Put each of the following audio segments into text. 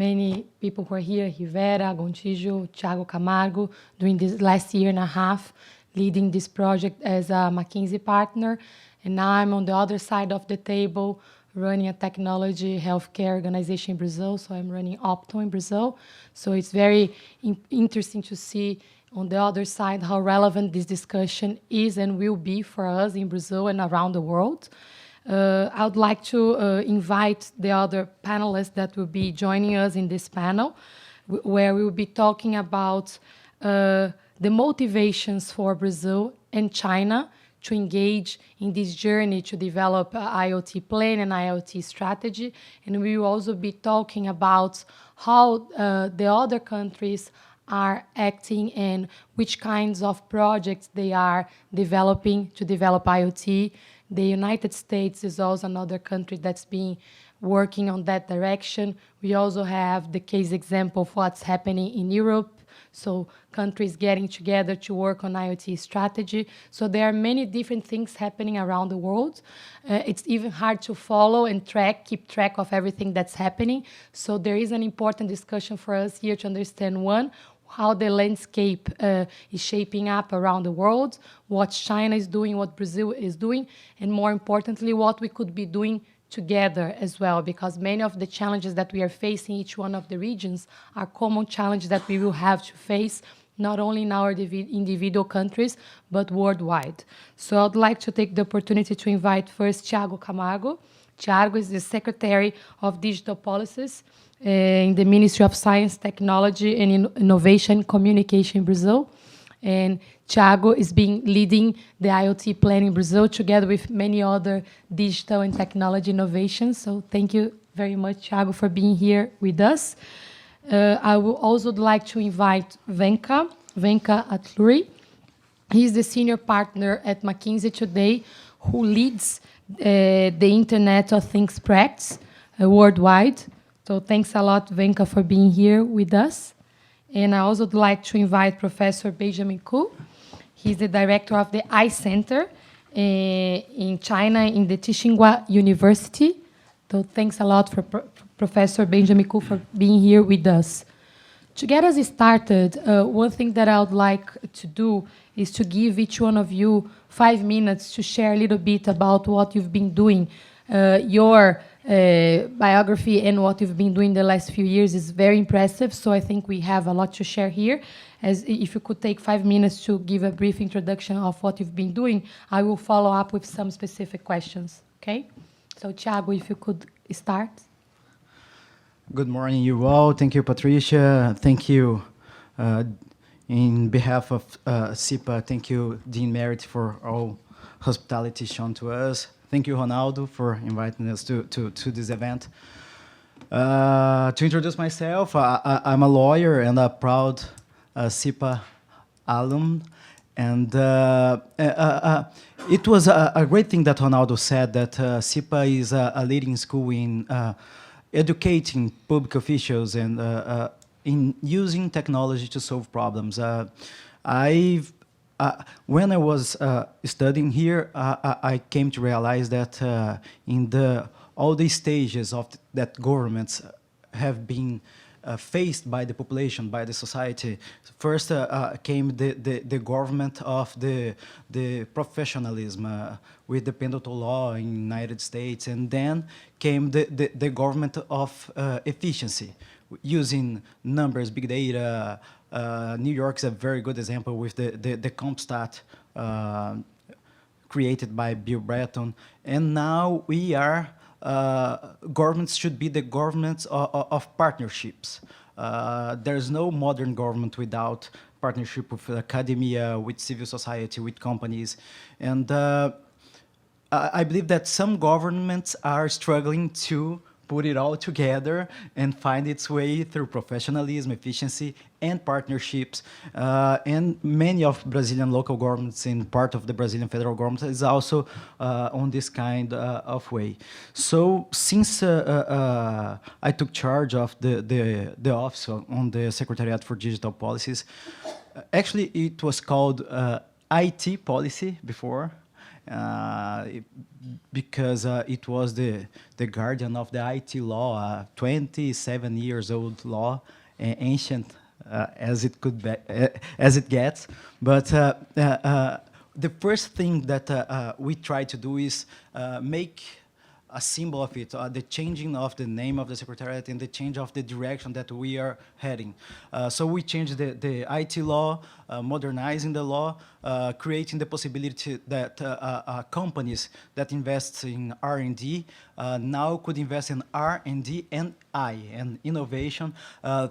many people who are here, Rivera, Gontijo, Thiago, Camargo, during this last year and a half, leading this project as a McKinsey partner. And now I'm on the other side of the table, running a technology healthcare organization in Brazil. So I'm running OPTUM in Brazil. So it's very interesting to see on the other side how relevant this discussion is and will be for us in Brazil and around the world. I would like to invite the other panelists that will be joining us in this panel, where we will be talking about the motivations for Brazil and China to engage in this journey to develop an IoT plan and IoT strategy. And we will also be talking about how the other countries are acting and which kinds of projects they are developing to develop IoT. The United States is also another country that's been working on that direction. We also have the case example of what's happening in Europe. So countries getting together to work on IoT strategy. So there are many different things happening around the world. It's even hard to follow and keep track of everything that's happening. So there is an important discussion for us here to understand, one, how the landscape is shaping up around the world, what China is doing, what Brazil is doing, and more importantly, what we could be doing together as well, because many of the challenges that we are facing in each one of the regions are common challenges that we will have to face, not only in our individual countries, but worldwide. So I'd like to take the opportunity to invite first Thiago Camargo. Thiago is the Secretary of Digital Policies in the Ministry of Science, Technology, and Innovation Communication in Brazil. And Thiago is leading the IoT plan in Brazil together with many other digital and technology innovations. So thank you very much, Thiago, for being here with us. I would also like to invite Venkat Atluri. He's the senior partner at McKinsey today, who leads the Internet of Things practice worldwide. So thanks a lot, Venkat, for being here with us. And I also would like to invite Professor Benjamin Ku. He's the director of the iCenter in China in the Tsinghua University. So thanks a lot for Professor Benjamin Ku for being here with us. To get us started, one thing that I would like to do is to give each one of you 5 minutes to share a little bit about what you've been doing. Your biography and what you've been doing the last few years is very impressive, so I think we have a lot to share here. As if you could take 5 minutes to give a brief introduction of what you've been doing, I will follow up with some specific questions, okay? So Thiago, if you could start. Good morning, you all. Thank you, Patricia. Thank you, in behalf of CIPA, thank you, Dean Merritt, for all hospitality shown to us. Thank you, Ronaldo, for inviting us to this event. To introduce myself, I'm a lawyer and a proud CIPA alum. And it was a great thing that Ronaldo said, that CIPA is a leading school in educating public officials and in using technology to solve problems. When I was studying here, I came to realize that in all the stages of that governments have been faced by the population, by the society. First came the government of the professionalism with the penal law in the United States, and then came the government of efficiency, using numbers, big data. New York's a very good example with the CompStat created by Bill Bratton. And now we are, governments should be the governments of partnerships. There's no modern government without partnership with academia, with civil society, with companies. And I believe that some governments are struggling to put it all together and find its way through professionalism, efficiency, and partnerships. And many of Brazilian local governments and part of the Brazilian federal government is also on this kind of way. So since I took charge of the office on the Secretariat for Digital Policies, actually it was called IT policy before. because it was the guardian of the IT law, 27 years old law, ancient as it could be, as it gets. But the first thing that we try to do is make a symbol of it, the changing of the name of the Secretariat and the change of the direction that we are heading. So we changed the IT law, modernizing the law, creating the possibility that companies that invest in R&D now could invest in R&D and and innovation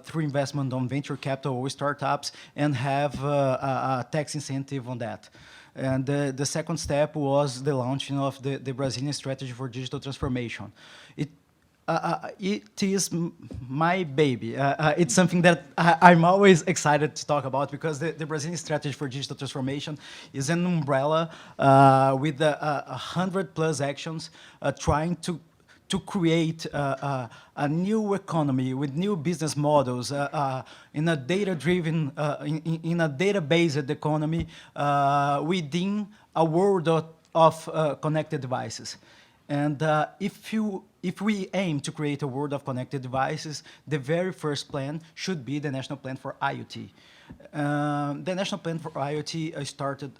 through investment on venture capital or startups and have a tax incentive on that. And the second step was the launching of the Brazilian strategy for digital transformation. It is my baby. It's something that I'm always excited to talk about because the Brazilian strategy for digital transformation is an umbrella with 100+ actions trying to create a new economy with new business models in a data-driven, in a data-based economy within a world of connected devices. And if we aim to create a world of connected devices, the very first plan should be the National Plan for IoT. The National Plan for IoT started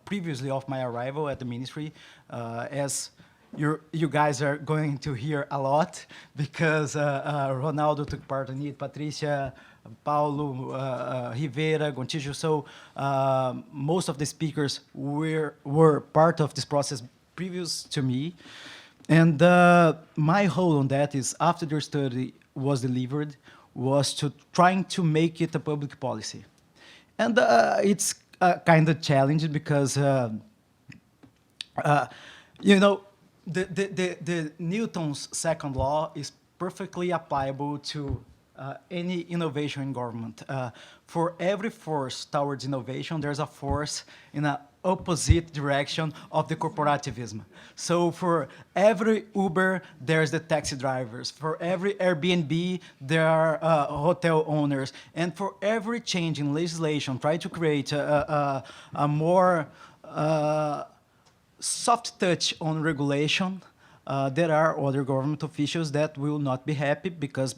previously of my arrival at the ministry as you guys are going to hear a lot because Ronaldo took part in it, Patricia, Paulo, Rivera, Gontijo. So most of the speakers were part of this process previous to me. And my role on that is after the study was delivered was to trying to make it a public policy. And it's kind of challenging because, you know, the Newton's second law is perfectly applicable to any innovation in government. For every force towards innovation, there's a force in an opposite direction of the corporativism. So for every Uber, there's the taxi drivers. For every Airbnb, there are hotel owners. And for every change in legislation, try to create a more soft touch on regulation, there are other government officials that will not be happy because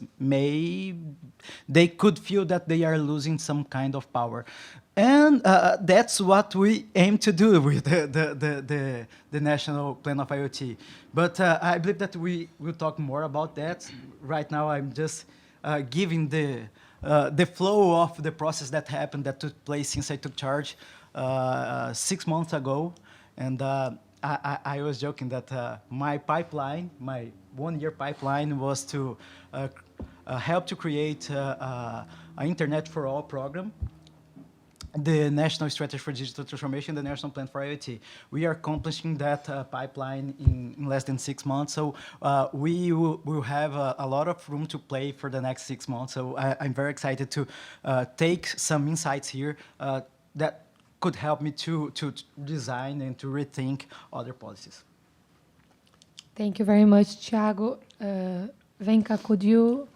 they could feel that they are losing some kind of power. And that's what we aim to do with the National Plan of IoT. But I believe that we will talk more about that. Right now, I'm just giving the flow of the process that happened, that took place since I took charge 6 months ago. And I was joking that my pipeline, my one-year pipeline, was to help to create an Internet for All program, the National Strategy for Digital Transformation, the National Plan for IoT. We are accomplishing that pipeline in less than 6 months. So we will have a lot of room to play for the next 6 months. So I'm very excited to take some insights here that could help me to design and to rethink other policies. Thank you very much, Thiago. Venkat, could you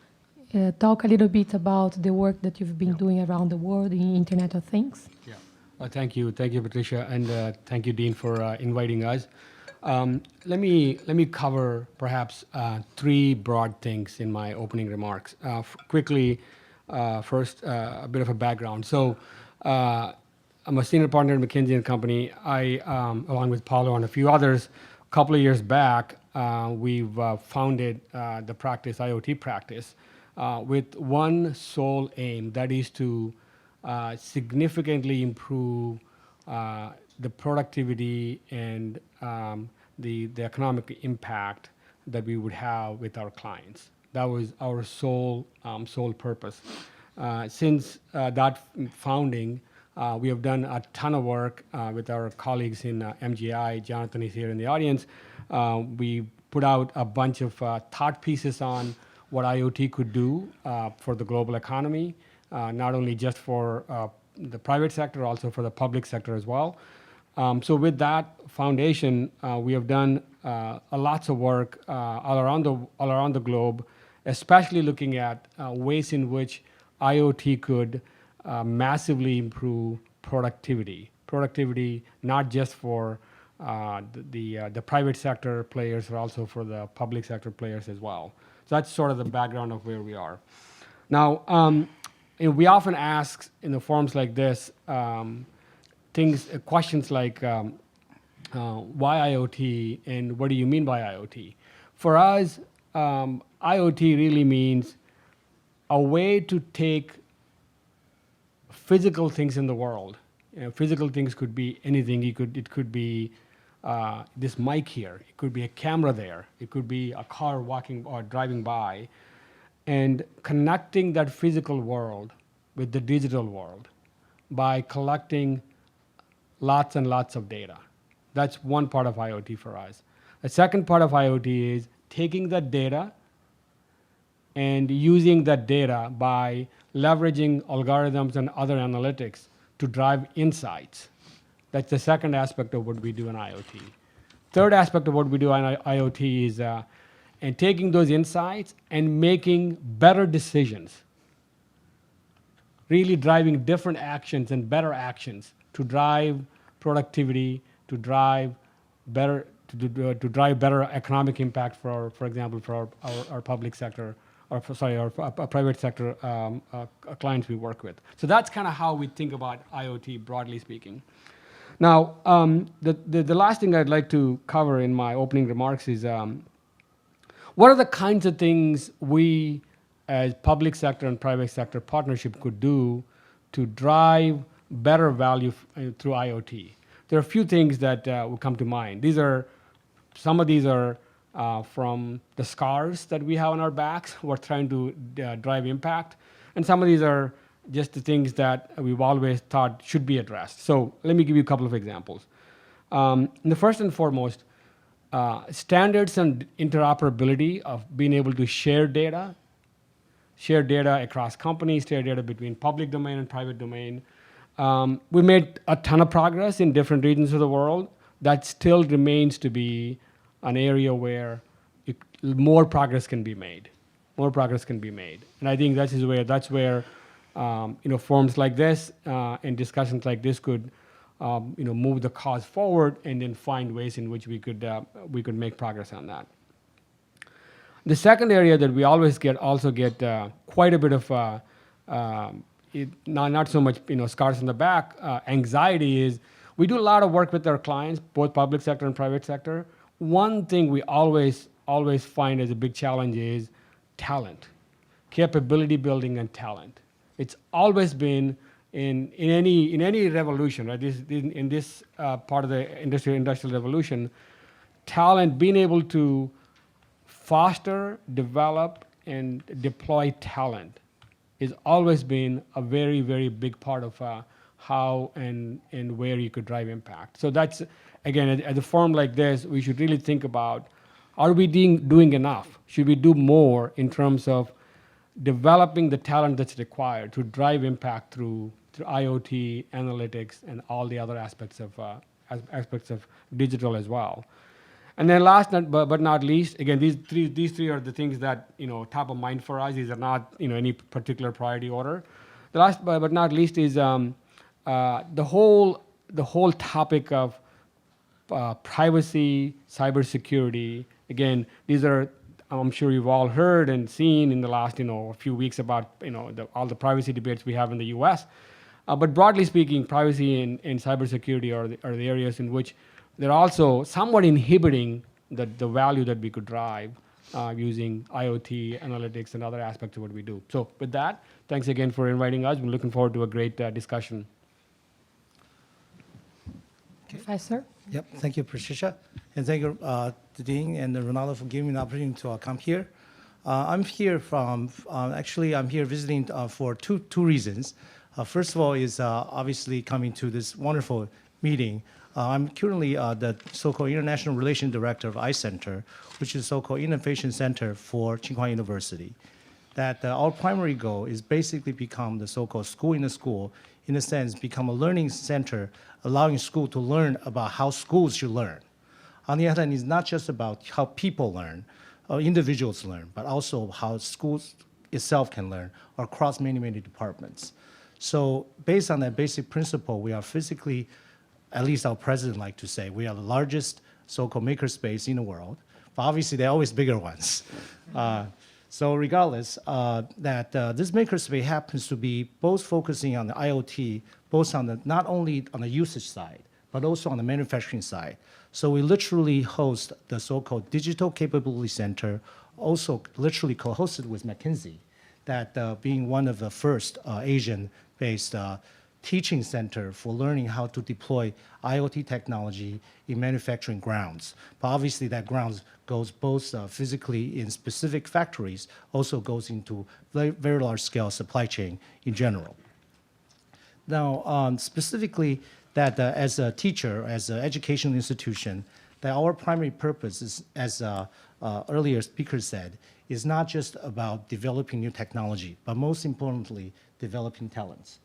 talk a little bit about the work that you've been doing around the world in Internet of Things? Yeah. Thank you, Patricia, and thank you, Dean, for inviting us. Let me cover perhaps 3 broad things in my opening remarks. Quickly, first, a bit of a background. So. I'm a senior partner at McKinsey & Company. I, along with Paulo and a few others, a couple of years back, we've founded the practice, IoT practice, with one sole aim, that is to significantly improve the productivity and the economic impact that we would have with our clients. That was our sole purpose. Since that founding, we have done a ton of work with our colleagues in MGI. Jonathan is here in the audience. We put out a bunch of thought pieces on what IoT could do for the global economy, not only just for the private sector, also for the public sector as well. So with that foundation, we have done lots of work all around the globe, especially looking at ways in which IoT could massively improve productivity. Productivity not just for the private sector players, but also for the public sector players as well. So that's sort of the background of where we are. Now, we often ask in the forums like this questions like why IoT and what do you mean by IoT? For us, IoT really means a way to take physical things in the world. Physical things could be anything. It could be this mic here. It could be a camera there. It could be a car walking or driving by, and connecting that physical world with the digital world by collecting lots and lots of data. That's one part of IoT for us. The second part of IoT is taking that data and using that data by leveraging algorithms and other analytics to drive insights. That's the second aspect of what we do in IoT. Third aspect of what we do in IoT is and taking those insights and making better decisions, really driving different actions and better actions to drive productivity, to drive better economic impact for example, for our public sector, or our private sector clients we work with. So that's kind of how we think about IoT, broadly speaking. Now, the last thing I'd like to cover in my opening remarks is what are the kinds of things we, as public sector and private sector partnership, could do to drive better value through IoT? There are a few things that will come to mind. Some of these are from the scars that we have on our backs. We're trying to drive impact. And some of these are just the things that we've always thought should be addressed. So let me give you a couple of examples. The first and foremost, standards and interoperability of being able to share data across companies, share data between public domain and private domain. We made a ton of progress in different regions of the world. That still remains to be an area where more progress can be made. More progress can be made, and I think that's where forums like this and discussions like this could move the cause forward, and then find ways in which we could make progress on that. The second area that we always get quite a bit of not so much scars on the back anxiety is we do a lot of work with our clients, both public sector and private sector. One thing we always find as a big challenge is talent, capability building, and talent. It's always been in any revolution, right? In this part of the industrial revolution, talent, being able to foster, develop, and deploy talent has always been a very, very big part of how and where you could drive impact. So that's, again, at a forum like this, we should really think about, are we doing enough? Should we do more in terms of developing the talent that's required to drive impact through IoT, analytics, and all the other aspects of digital as well? And then last but not least, again, these three are the things that top of mind for us. These are not any particular priority order. The last but not least is the whole topic of privacy, cybersecurity. Again, these are, I'm sure you've all heard and seen in the last few weeks about all the privacy debates we have in the U.S. But broadly speaking, privacy and cybersecurity are the areas in which they're also somewhat inhibiting the value that we could drive using IoT, analytics, and other aspects of what we do. So with that, thanks again for inviting us. We're looking forward to a great discussion. Professor? Yep, thank you, Patricia. And thank you, Dean and Ronaldo, for giving me the opportunity to come here. I'm here I'm here visiting for two reasons. First of all is obviously coming to this wonderful meeting. I'm currently the so-called International Relations Director of iCenter, which is so-called Innovation Center for Tsinghua University. That our primary goal is basically become the so-called school in a school, in a sense, become a learning center, allowing school to learn about how schools should learn. On the other hand, it's not just about how people learn, or individuals learn, but also how schools itself can learn across many, many departments. So based on that basic principle, we are physically at least our president like to say, we are the largest so-called makerspace in the world. But obviously, there are always bigger ones. So regardless, this makerspace happens to be both focusing on the IoT, both on the, not only on the usage side, but also on the manufacturing side. So we literally host the so-called Digital Capability Center, also literally co-hosted with McKinsey, that being one of the first Asian-based teaching center for learning how to deploy IoT technology in manufacturing grounds. But obviously that grounds goes both physically in specific factories, also goes into very, very large scale supply chain in general. Now, specifically that as a teacher, as an educational institution, that our primary purpose is, as earlier speaker said, is not just about developing new technology, but most importantly, developing talents.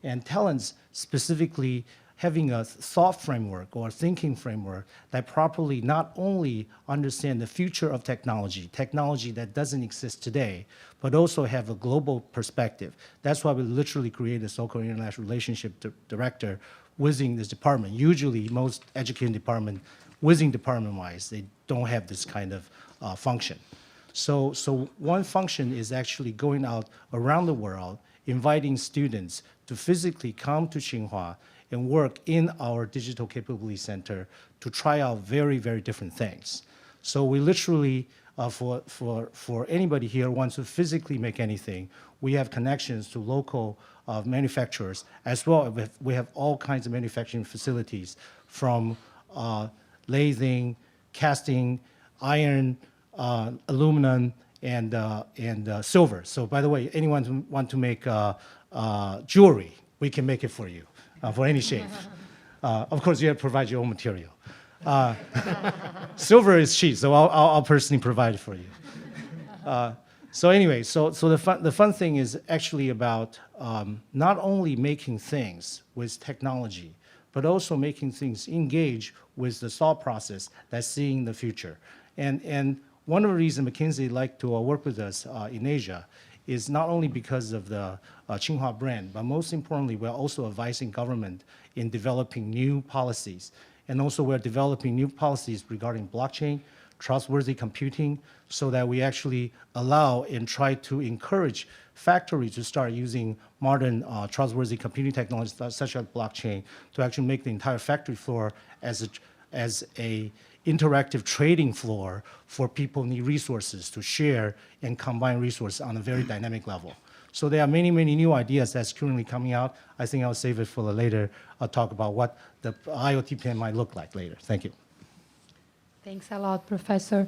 And talents specifically having a thought framework or thinking framework that properly not only understand the future of technology, technology that doesn't exist today, but also have a global perspective. That's why we literally created a so-called international relationship director within this department. Usually most education department, within department-wise, they don't have this kind of function. So one function is actually going out around the world, inviting students to physically come to Tsinghua and work in our Digital Capability Center to try out very, very different things. So we literally, for anybody here who wants to physically make anything, we have connections to local manufacturers, as well as we have all kinds of manufacturing facilities from lathing, casting, iron, aluminum, and silver. So by the way, anyone who want to make jewelry, we can make it for you, for any shape. Of course, you have to provide your own material. Silver is cheap, so I'll personally provide it for you. So anyway, so the fun thing is actually about not only making things with technology, but also making things engage with the thought process that's seeing the future. And one of the reasons McKinsey like to work with us in Asia is not only because of the Tsinghua brand, but most importantly, we're also advising government in developing new policies. And also we're developing new policies regarding blockchain, trustworthy computing, so that we actually allow and try to encourage factories to start using modern trustworthy computing technologies such as blockchain to actually make the entire factory floor as a interactive trading floor for people who need resources to share and combine resources on a very dynamic level. So there are many, many new ideas that's currently coming out. I think I'll save it for the later. I'll talk about what the IoT plan might look like later. Thank you. Thanks a lot, Professor.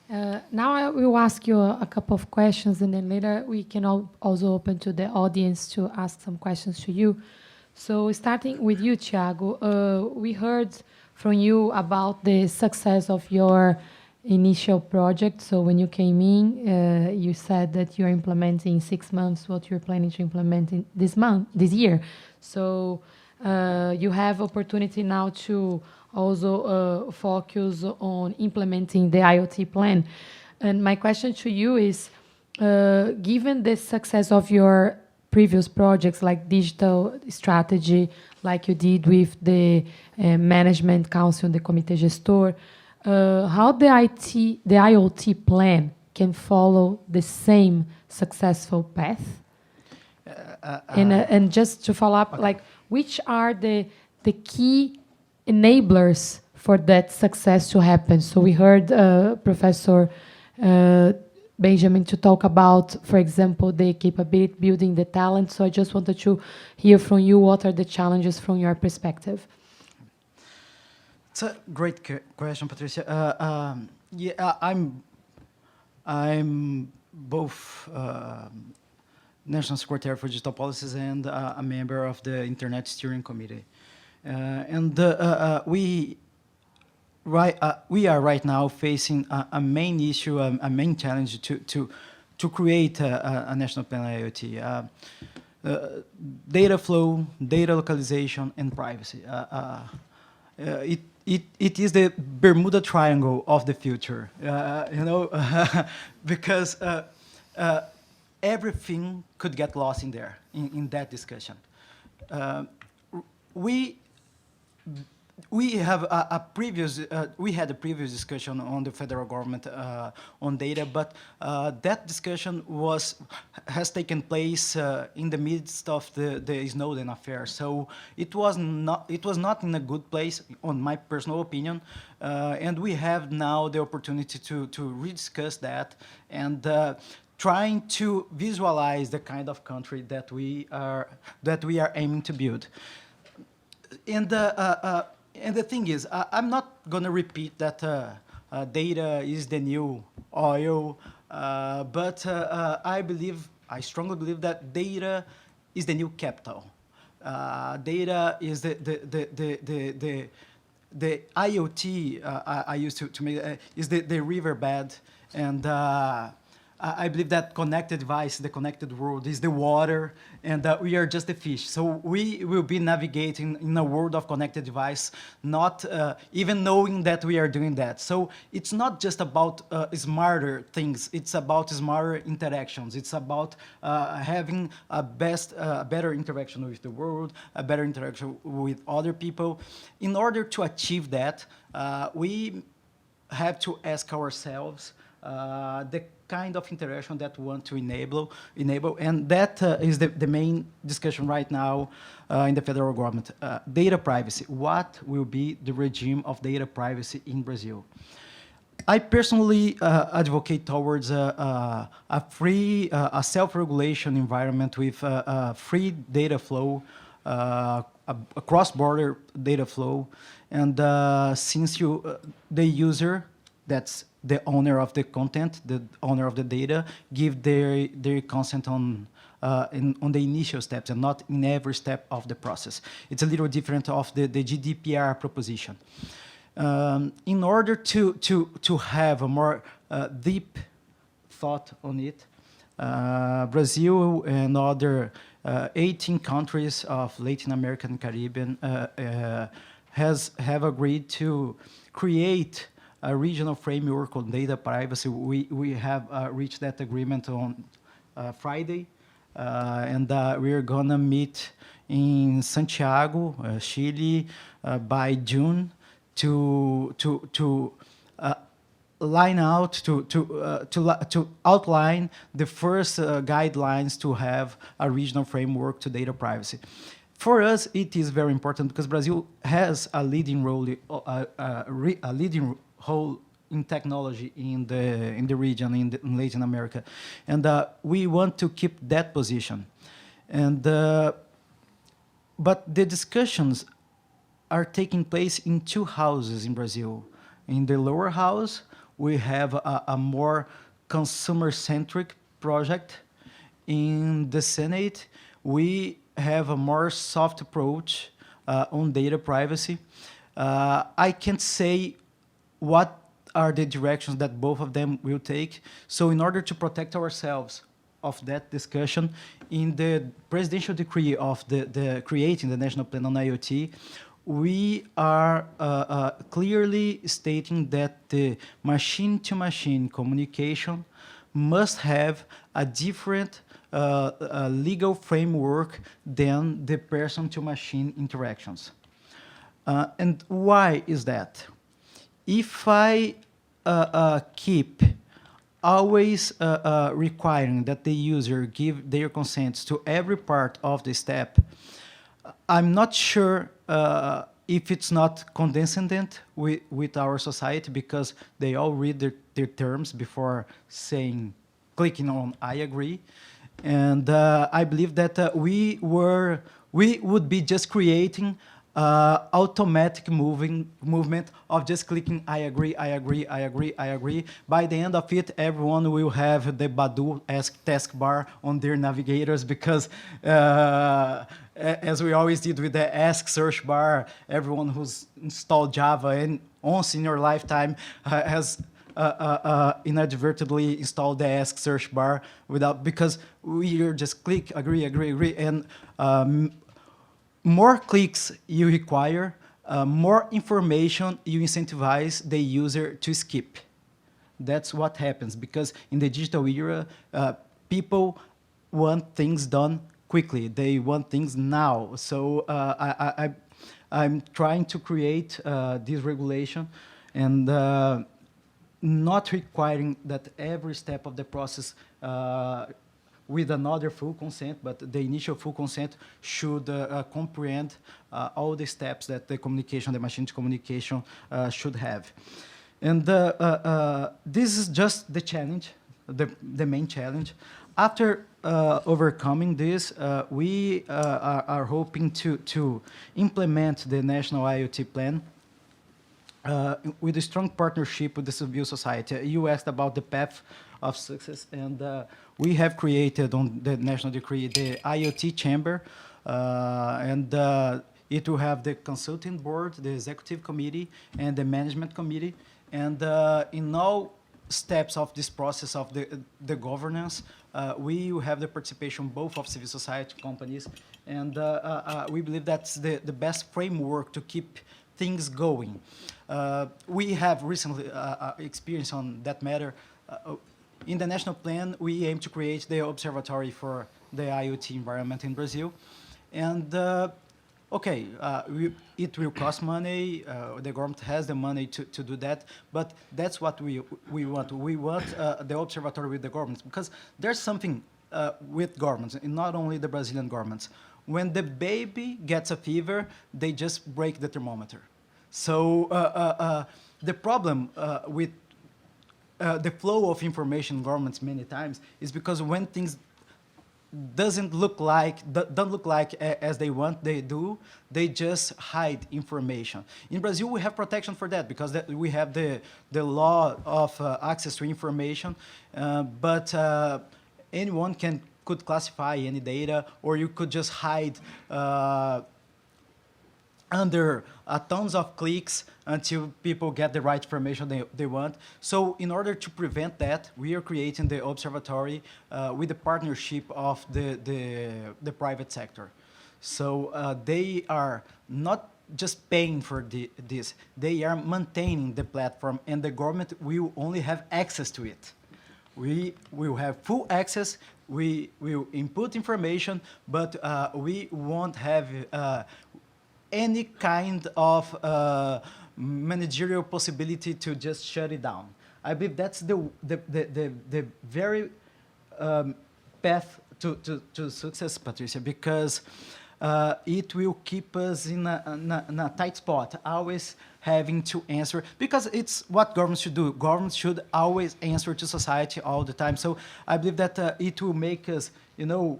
Now I will ask you a couple of questions, and then later we can also open to the audience to ask some questions to you. So starting with you, Thiago, we heard from you about the success of your initial project. So when you came in, you said that you're implementing in 6 months what you're planning to implement in this year. So you have opportunity now to also focus on implementing the IoT plan. And my question to you is, given the success of your previous projects like digital strategy, like you did with the management council, the comité gestor, how the IoT plan can follow the same successful path? And just to follow up, okay, like which are the key enablers for that success to happen? So we heard Professor Benjamin to talk about, for example, the capability building, the talent. So I just wanted to hear from you, what are the challenges from your perspective? It's a great question, Patricia. Yeah, I'm both National Secretary for Digital Policies and a member of the Internet Steering Committee. We are right now facing a main issue, a main challenge to create a national plan IoT. Data flow, data localization, and privacy. It is the Bermuda Triangle of the future, you know, because everything could get lost in there, in that discussion. we have we had a previous discussion on the federal government on data, but that discussion has taken place in the midst of the Snowden affair. So it was not in a good place, on my personal opinion, and we have now the opportunity to rediscuss that and trying to visualize the kind of country that we are aiming to build. And the thing is, I'm not going to repeat that data is the new oil, but I strongly believe that data is the new capital. Data is the IoT. I used to make is the riverbed, and I believe that connected device, the connected world, is the water, and we are just the fish. So we will be navigating in a world of connected device, not even knowing that we are doing that. So it's not just about smarter things. It's about smarter interactions. It's about having a better interaction with the world, a better interaction with other people. In order to achieve that, we have to ask ourselves the kind of interaction that we want to enable, and that is the main discussion right now in the federal government. Data privacy. What will be the regime of data privacy in Brazil? I personally advocate towards a free, a self-regulation environment with free data flow, a cross-border data flow, and since the user, that's the owner of the content, the owner of the data, give their consent on the initial steps and not in every step of the process. It's a little different of the GDPR proposition. In order to have a more deep thought on it, Brazil and other 18 countries of Latin America and Caribbean have agreed to create a regional framework on data privacy. We have reached that agreement on Friday, and we are gonna meet in Santiago, Chile, by June to line out to outline the first guidelines to have a regional framework to data privacy. For us, it is very important because Brazil has a leading role, a leading role in technology in the region, in Latin America, and we want to keep that position. And but the discussions are taking place in two houses in Brazil. In the lower house, we have a more consumer-centric project. In the Senate, we have a more soft approach on data privacy. I can't say what are the directions that both of them will take. So in order to protect ourselves of that discussion, in the presidential decree of the creating the National Plan on IoT, we are clearly stating that the machine-to-machine communication must have a different legal framework than the person-to-machine interactions. And why is that? If I keep always requiring that the user give their consents to every part of the step, I'm not sure if it's not condescending with our society, because they all read their terms before clicking on I agree. And I believe that we would be just creating automatic movement of just clicking I agree, I agree, I agree, I agree. By the end of it, everyone will have the Badu taskbar on their navigators, because as we always did with the ask search bar, everyone who's installed Java and once in your lifetime has inadvertently installed the ask search bar because we are just click agree, agree, agree, and more clicks you require, more information you incentivize the user to skip. That's what happens, because in the digital era, people want things done quickly. They want things now. So I'm trying to create this regulation and not requiring that every step of the process with another full consent, but the initial full consent should comprehend all the steps that the communication, the machine to communication should have. And this is just the challenge, the main challenge. After overcoming this, we are hoping to implement the National IoT Plan with a strong partnership with the civil society. You asked about the path of success, and we have created on the national decree the IoT chamber, and it will have the consulting board, the executive committee, and the management committee. And in all steps of this process of the governance, we will have the participation both of civil society companies, and we believe that's the best framework to keep things going. We have recently experience on that matter. In the national plan, we aim to create the observatory for the IoT environment in Brazil. And okay, it will cost money. The government has the money to do that, but that's what we want. We want the observatory with the governments, because there's something with governments, and not only the Brazilian governments. When the baby gets a fever, they just break the thermometer. So the problem with the flow of information in governments many times is because when things don't look like as they want, they do, they just hide information. In Brazil, we have protection for that because we have the law of access to information, but anyone could classify any data, or you could just hide under tons of clicks until people get the right information they want. So in order to prevent that, we are creating the observatory with the partnership of the private sector. So they are not just paying for this, they are maintaining the platform, and the government will only have access to it. We will have full access, we will input information, but we won't have any kind of managerial possibility to just shut it down. I believe that's the very path to success, Patricia, because it will keep us in a tight spot, always having to answer, because it's what governments should do. Governments should always answer to society all the time. So I believe that it will make us, you know,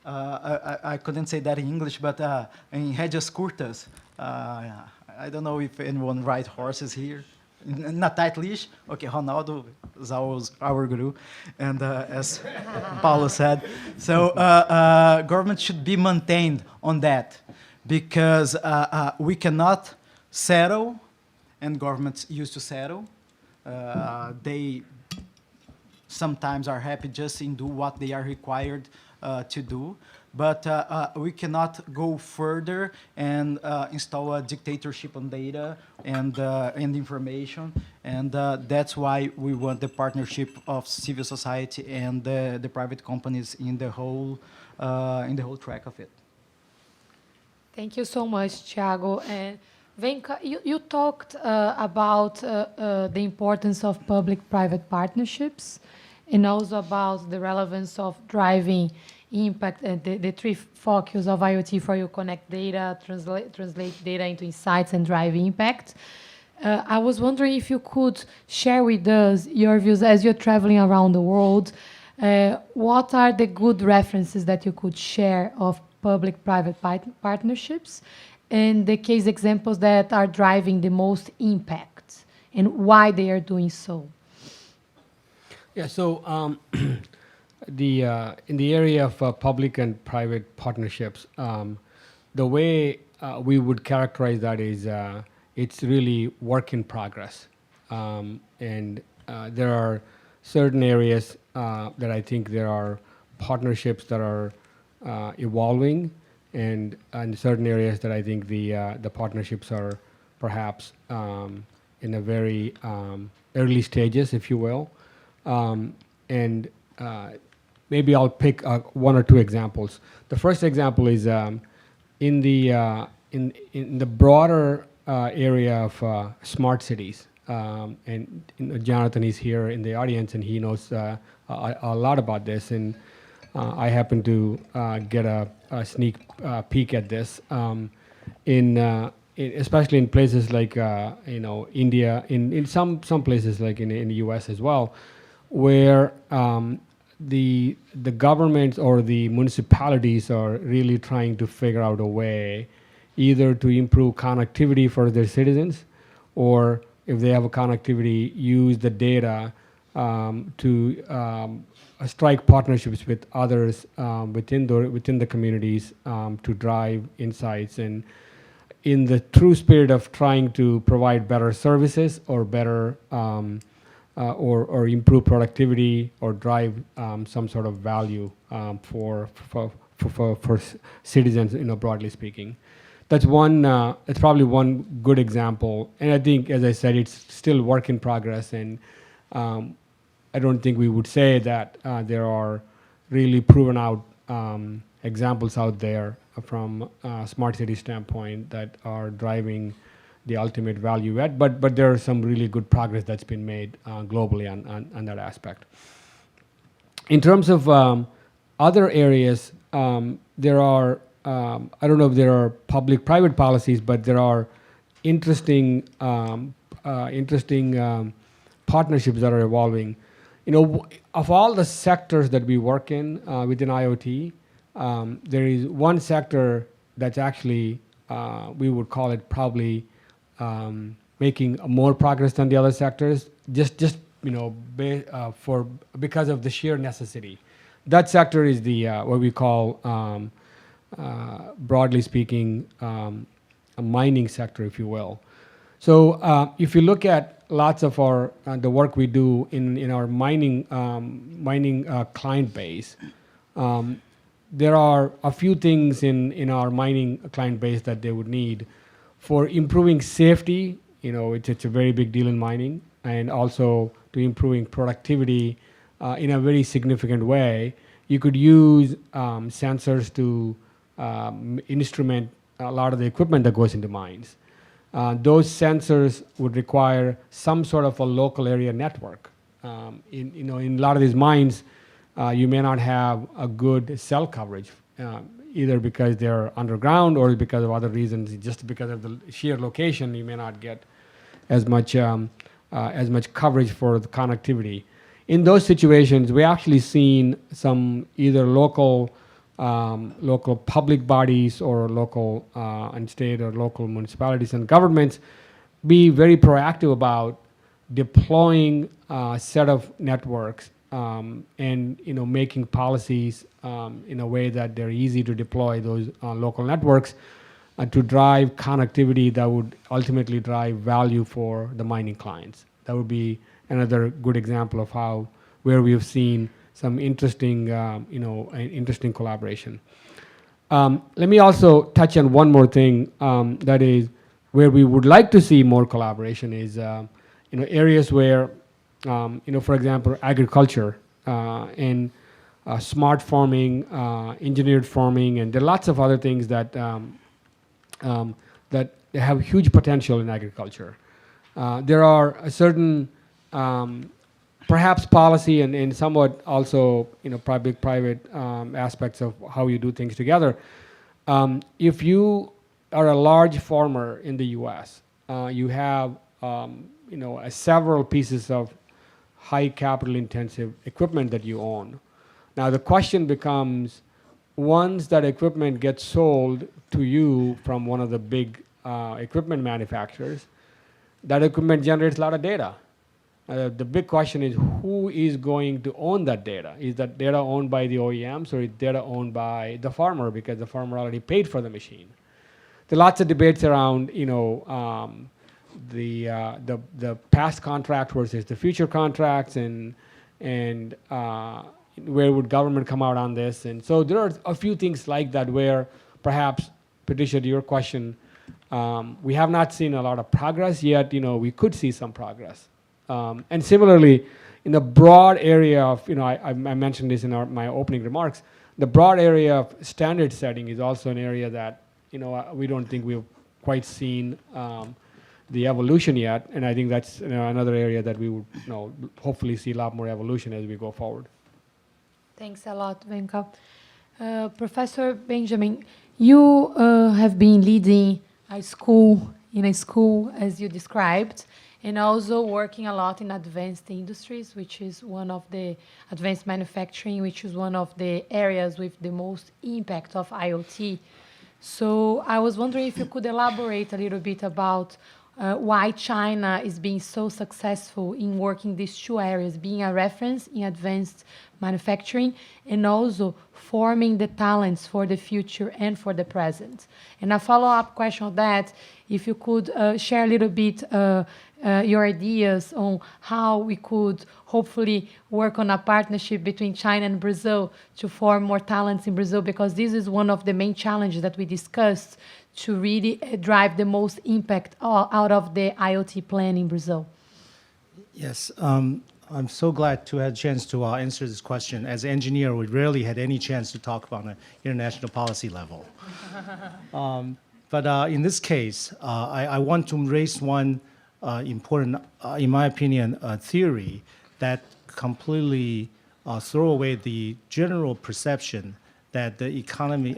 I couldn't say that in English, but in rédeas curtas. I don't know if anyone rides horses here. In a tight leash. Okay, Ronaldo is our guru, and as Paulo said, so government should be maintained on that, because we cannot settle, and governments used to settle. They sometimes are happy just in do what they are required to do, but we cannot go further and install a dictatorship on data and information, and that's why we want the partnership of civil society and the private companies in the whole track of it. Thank you so much, Thiago. And Venkat, you talked about the importance of public-private partnerships, and also about the relevance of driving impact, the three focus of IoT for you: connect data, translate data into insights, and drive impact. I was wondering if you could share with us your views as you're traveling around the world. What are the good references that you could share of public-private partnerships, and the case examples that are driving the most impact, and why they are doing so? Yeah, so in the area of public and private partnerships, the way we would characterize that is it's really work in progress. And there are certain areas that I think there are partnerships that are evolving, and certain areas that I think the partnerships are perhaps in a very early stages, if you will. And maybe I'll pick one or two examples. The first example is in the in the broader area of smart cities, and Jonathan is here in the audience, and he knows a lot about this. And I happen to get a sneak peek at this especially in places like India, in some places like in the U.S. as well, where the governments or the municipalities are really trying to figure out a way either to improve connectivity for their citizens, or if they have a connectivity, use the data to strike partnerships with others within the communities to drive insights, and in the true spirit of trying to provide better services or better or improve productivity or drive some sort of value for citizens, broadly speaking. That's one. It's probably one good example, and I think, as I said, it's still work in progress, and I don't think we would say that there are really proven out examples out there from a smart city standpoint that are driving the ultimate value add, but there are some really good progress that's been made globally on that aspect. In terms of other areas, there are, I don't know if there are public-private policies, but there are interesting partnerships that are evolving. Of all the sectors that we work in within IoT, there is one sector that's actually, we would call it probably making more progress than the other sectors, just because of the sheer necessity. That sector is the what we call, broadly speaking, a mining sector, if you will. So if you look at lots of our the work we do in our mining client base, there are a few things in our mining client base that they would need for improving safety. It's a very big deal in mining, and also to improving productivity in a very significant way. You could use sensors to instrument a lot of the equipment that goes into mines. Those sensors would require some sort of a local area network. In a lot of these mines, you may not have a good cell coverage, either because they're underground or because of other reasons. Just because of the sheer location, you may not get as much coverage for the connectivity. In those situations, we actually seen some either local public bodies or local and state or local municipalities and governments be very proactive about deploying a set of networks and making policies in a way that they're easy to deploy those local networks to drive connectivity that would ultimately drive value for the mining clients. That would be another good example of where we have seen some interesting interesting collaboration. Let me also touch on one more thing that is where we would like to see more collaboration is areas where for example, agriculture and smart farming, engineered farming, and there are lots of other things that that have huge potential in agriculture. There are a certain perhaps policy and somewhat also public-private aspects of how you do things together. If you are a large farmer in the U.S., you have several pieces of high capital-intensive equipment that you own. Now the question becomes, once that equipment gets sold to you from one of the big equipment manufacturers, that equipment generates a lot of data. The big question is, who is going to own that data? Is that data owned by the OEMs, or is data owned by the farmer because the farmer already paid for the machine? There are lots of debates around the past contract versus the future contracts, and where would government come out on this? And so there are a few things like that where perhaps, Patricia, to your question, we have not seen a lot of progress yet. We could see some progress. And similarly, in the broad area of, I mentioned this in my opening remarks, the broad area of standard setting is also an area that we don't think we've quite seen the evolution yet, and I think that's another area that we would hopefully see a lot more evolution as we go forward. Thanks a lot, Venkat. Professor Benjamin, you have been leading a school, as you described, and also working a lot in advanced industries, which is one of the advanced manufacturing, which is one of the areas with the most impact of IoT. So I was wondering if you could elaborate a little bit about why China is being so successful in working these two areas, being a reference in advanced manufacturing and also forming the talents for the future and for the present. And a follow-up question on that, if you could share a little bit your ideas on how we could hopefully work on a partnership between China and Brazil to form more talents in Brazil, because this is one of the main challenges that we discussed to really drive the most impact out of the IoT plan in Brazil. Yes, I'm so glad to have a chance to answer this question. As an engineer, we rarely had any chance to talk about an international policy level. But in this case, I want to raise one important, in my opinion, theory that completely throw away the general perception that the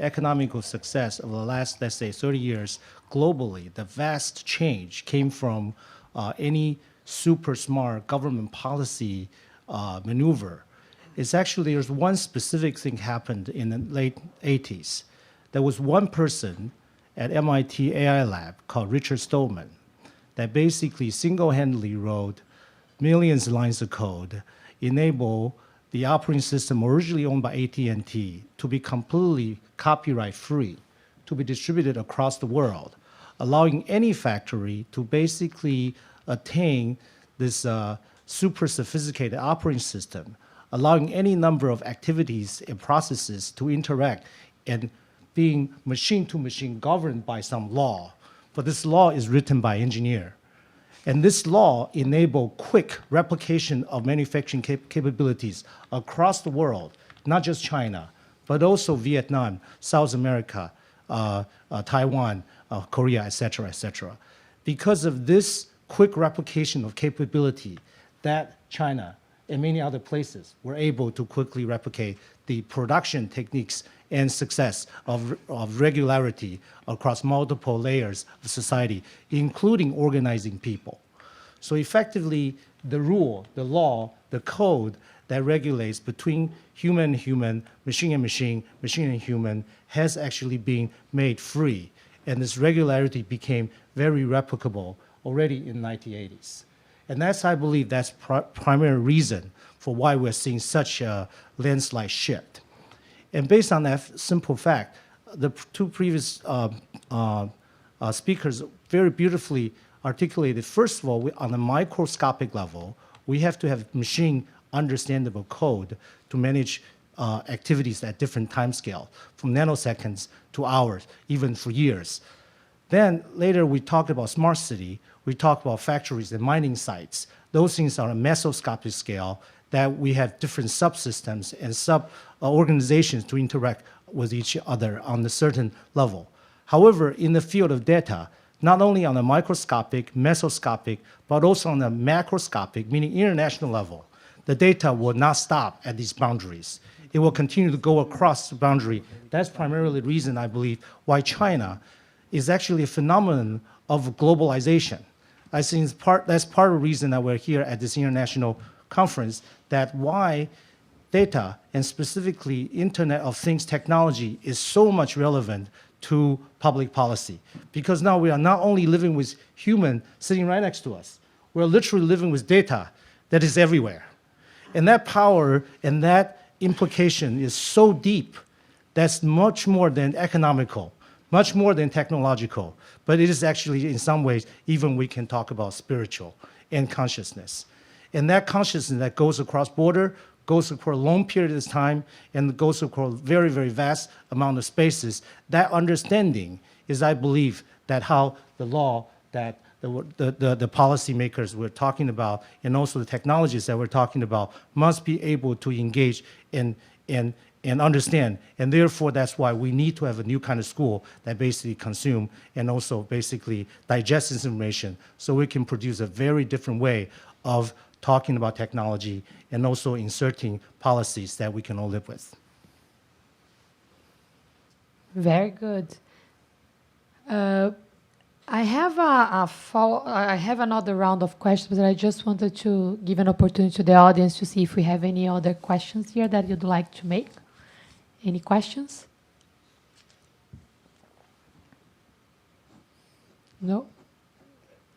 economical success of the last, let's say, 30 years globally, the vast change came from any super smart government policy maneuver. It's actually, there's one specific thing happened in the late 80s. There was one person at MIT AI lab called Richard Stallman that basically single-handedly wrote millions of lines of code, enable the operating system originally owned by AT&T to be completely copyright-free, to be distributed across the world, allowing any factory to basically attain this super sophisticated operating system, allowing any number of activities and processes to interact and being machine-to-machine governed by some law. But this law is written by engineer. And this law enabled quick replication of manufacturing capabilities across the world, not just China, but also Vietnam, South America, Taiwan, Korea, et cetera, et cetera. Because of this quick replication of capability, that China and many other places were able to quickly replicate the production techniques and success of regularity across multiple layers of society, including organizing people. So effectively, the rule, the law, the code that regulates between human and human, machine and machine, machine and human, has actually been made free. And this regularity became very replicable already in the 1980s. And that's, I believe, that's primary reason for why we're seeing such a landslide shift. And based on that simple fact, the two previous speakers very beautifully articulated, first of all, on a microscopic level, we have to have machine understandable code to manage activities at different time scale, from nanoseconds to hours, even for years. Then later we talked about smart city, we talked about factories and mining sites. Those things are on a mesoscopic scale that we have different subsystems and sub-organizations to interact with each other on a certain level. However, in the field of data, not only on a microscopic, mesoscopic, but also on a macroscopic, meaning international level, the data will not stop at these boundaries. It will continue to go across the boundary. That's primarily the reason, I believe, why China is actually a phenomenon of globalization. I think that's part of the reason that we're here at this international conference, that why data, and specifically Internet of Things technology, is so much relevant to public policy. Because now we are not only living with human sitting right next to us, we're literally living with data that is everywhere. And that power and that implication is so deep, that's much more than economical, much more than technological, but it is actually, in some ways, even we can talk about spiritual and consciousness. And that consciousness that goes across border, goes across a long period of time, and goes across very, very vast amount of spaces, that understanding is, I believe, that how the law that the policymakers we're talking about, and also the technologies that we're talking about, must be able to engage and and understand. And therefore, that's why we need to have a new kind of school that basically consume and also basically digest this information so we can produce a very different way of talking about technology and also inserting policies that we can all live with. Very good. I have I have another round of questions, but I just wanted to give an opportunity to the audience to see if we have any other questions here that you'd like to make. Any questions? No?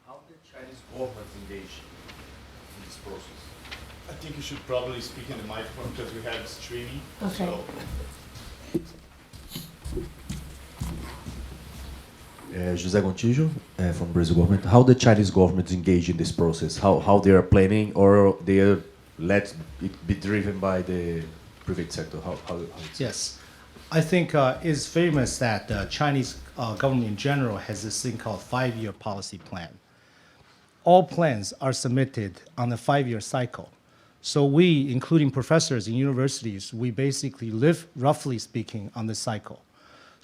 How the Chinese government engage in this process? I think you should probably speak in the microphone because we have streaming. Okay. So José Gontijo from Brazil government. How the Chinese government engage in this process? How they are planning, or they are let it be driven by the private sector? How it's Yes. I think it's famous that the Chinese government in general has this thing called 5-year policy plan. All plans are submitted on a 5-year cycle. So we, including professors in universities, we basically live, roughly speaking, on the cycle.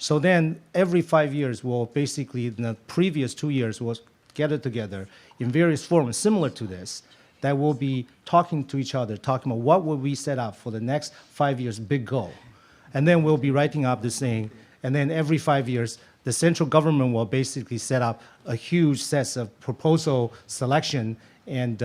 So then every 5 years, we'll basically, in the previous 2 years, we'll gather together in various forums similar to this, that will be talking to each other, talking about what will we set up for the next 5 years' big goal. And then we'll be writing up this thing, and then every 5 years, the central government will basically set up a huge set of proposal selection and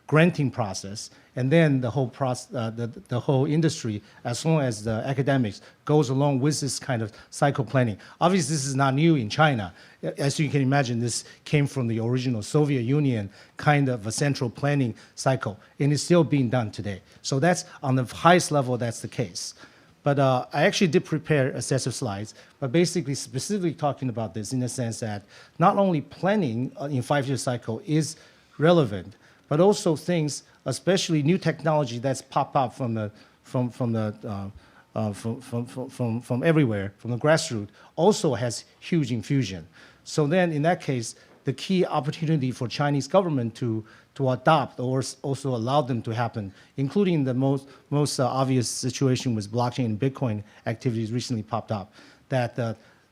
granting process. And then the whole the whole industry, as long as the academics, goes along with this kind of cycle planning. Obviously, this is not new in China. As you can imagine, this came from the original Soviet Union kind of a central planning cycle, and it's still being done today. So that's on the highest level, that's the case. But I actually did prepare a set of slides, but basically specifically talking about this in the sense that not only planning in 5-year cycle is relevant, but also things, especially new technology that's popped up from everywhere, from the grassroots, also has huge infusion. So then, in that case, the key opportunity for Chinese government to adopt or also allow them to happen, including the most obvious situation with blockchain and Bitcoin activities recently popped up, that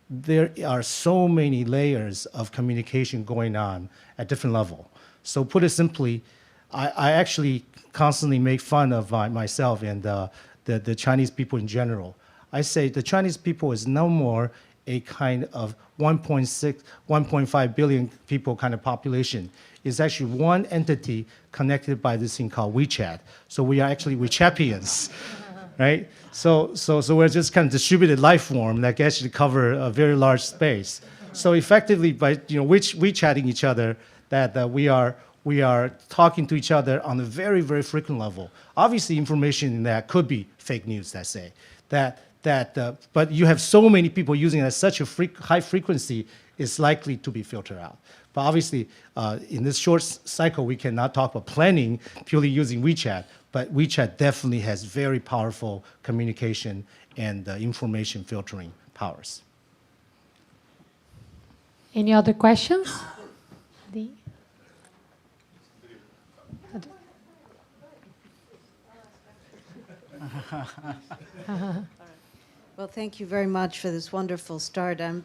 there are so many layers of communication going on at different level. So put it simply, I actually constantly make fun of myself and the Chinese people in general. I say the Chinese people is no more a kind of 1.5 billion people kind of population. It's actually one entity connected by this thing called WeChat. So we are actually WeChapians, right? So we're just kind of distributed life form that can actually cover a very large space. So effectively, by WeChatting each other, that we are talking to each other on a very, very frequent level. Obviously, information in that could be fake news, let's say. But you have so many people using it at such a high frequency, it's likely to be filtered out. But obviously, in this short cycle, we cannot talk about planning purely using WeChat, but WeChat definitely has very powerful communication and information filtering powers. Any other questions? Dee? Well, thank you very much for this wonderful start. I'm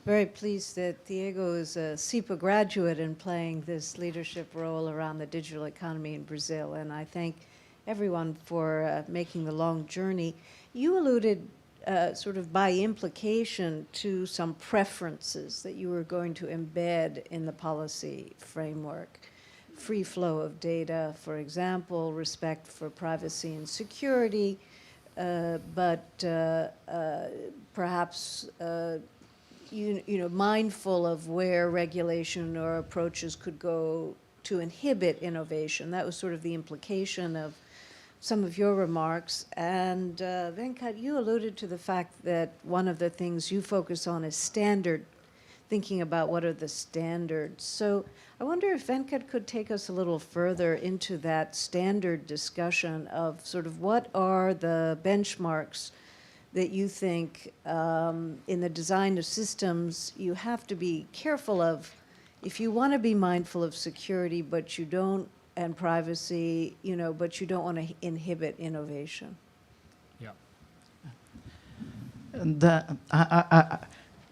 very pleased that Thiago is a CIPA graduate and playing this leadership role around the digital economy in Brazil. And I thank everyone for making the long journey. You alluded sort of by implication to some preferences that you were going to embed in the policy framework. Free flow of data, for example, respect for privacy and security, but perhaps mindful of where regulation or approaches could go to inhibit innovation. That was sort of the implication of some of your remarks. And Venkat, you alluded to the fact that one of the things you focus on is standard, thinking about what are the standards. So I wonder if Venkat could take us a little further into that standard discussion of sort of what are the benchmarks that you think in the design of systems you have to be careful of if you want to be mindful of security, but you don't, and privacy, but you don't want to inhibit innovation. Yeah. And,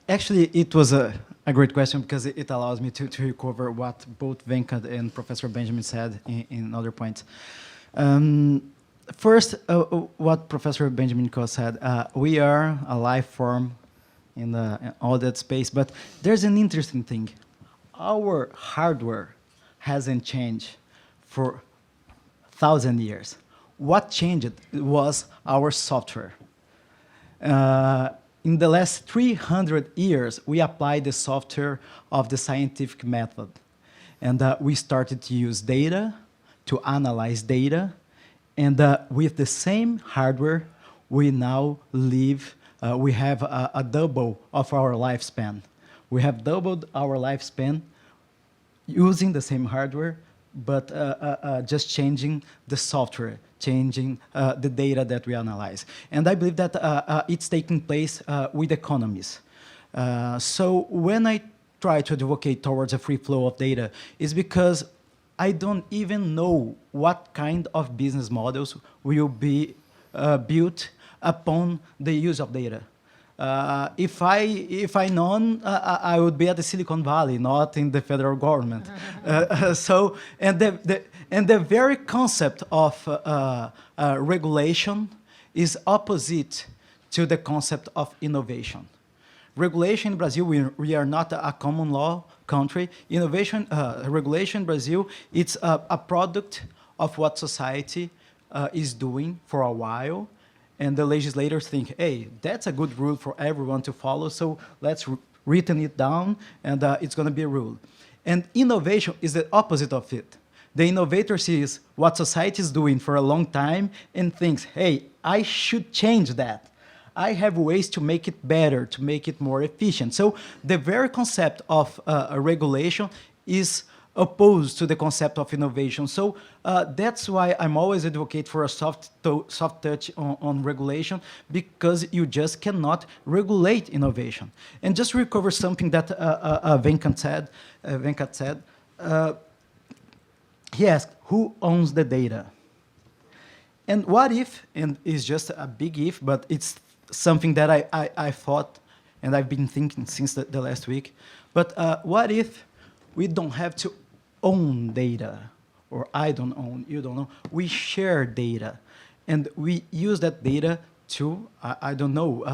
actually, it was a great question because it allows me to recover what both Venkat and Professor Benjamin said in other points. First, what Professor Benjamin Ko said, we are a life form in all that space, but there's an interesting thing. Our hardware hasn't changed for 1,000 years. What changed was our software. In the last 300 years, we applied the software of the scientific method. And we started to use data to analyze data. And with the same hardware, we now live, we have a double of our lifespan. We have doubled our lifespan using the same hardware, but just changing the software, changing the data that we analyze. And I believe that it's taking place with economies. So when I try to advocate towards a free flow of data, it's because I don't even know what kind of business models will be built upon the use of data. If I known, I would be at the Silicon Valley, not in the federal government. So, and the very concept of regulation is opposite to the concept of innovation. Regulation in Brazil, we are not a common law country. Regulation in Brazil, it's a product of what society is doing for a while. And the legislators think, hey, that's a good rule for everyone to follow, so let's written it down, and it's going to be a rule. And innovation is the opposite of it. The innovator sees what society is doing for a long time and thinks, hey, I should change that. I have ways to make it better, to make it more efficient. So the very concept of a regulation is opposed to the concept of innovation. So that's why I'm always advocate for a soft touch on regulation, because you just cannot regulate innovation. And just recover something that Venkat said. He asked, who owns the data? And what if, and it's just a big if, but it's something that I thought, and I've been thinking since the last week, but what if we don't have to own data, or I don't own, you don't know. We share data, and we use that data to, I don't know,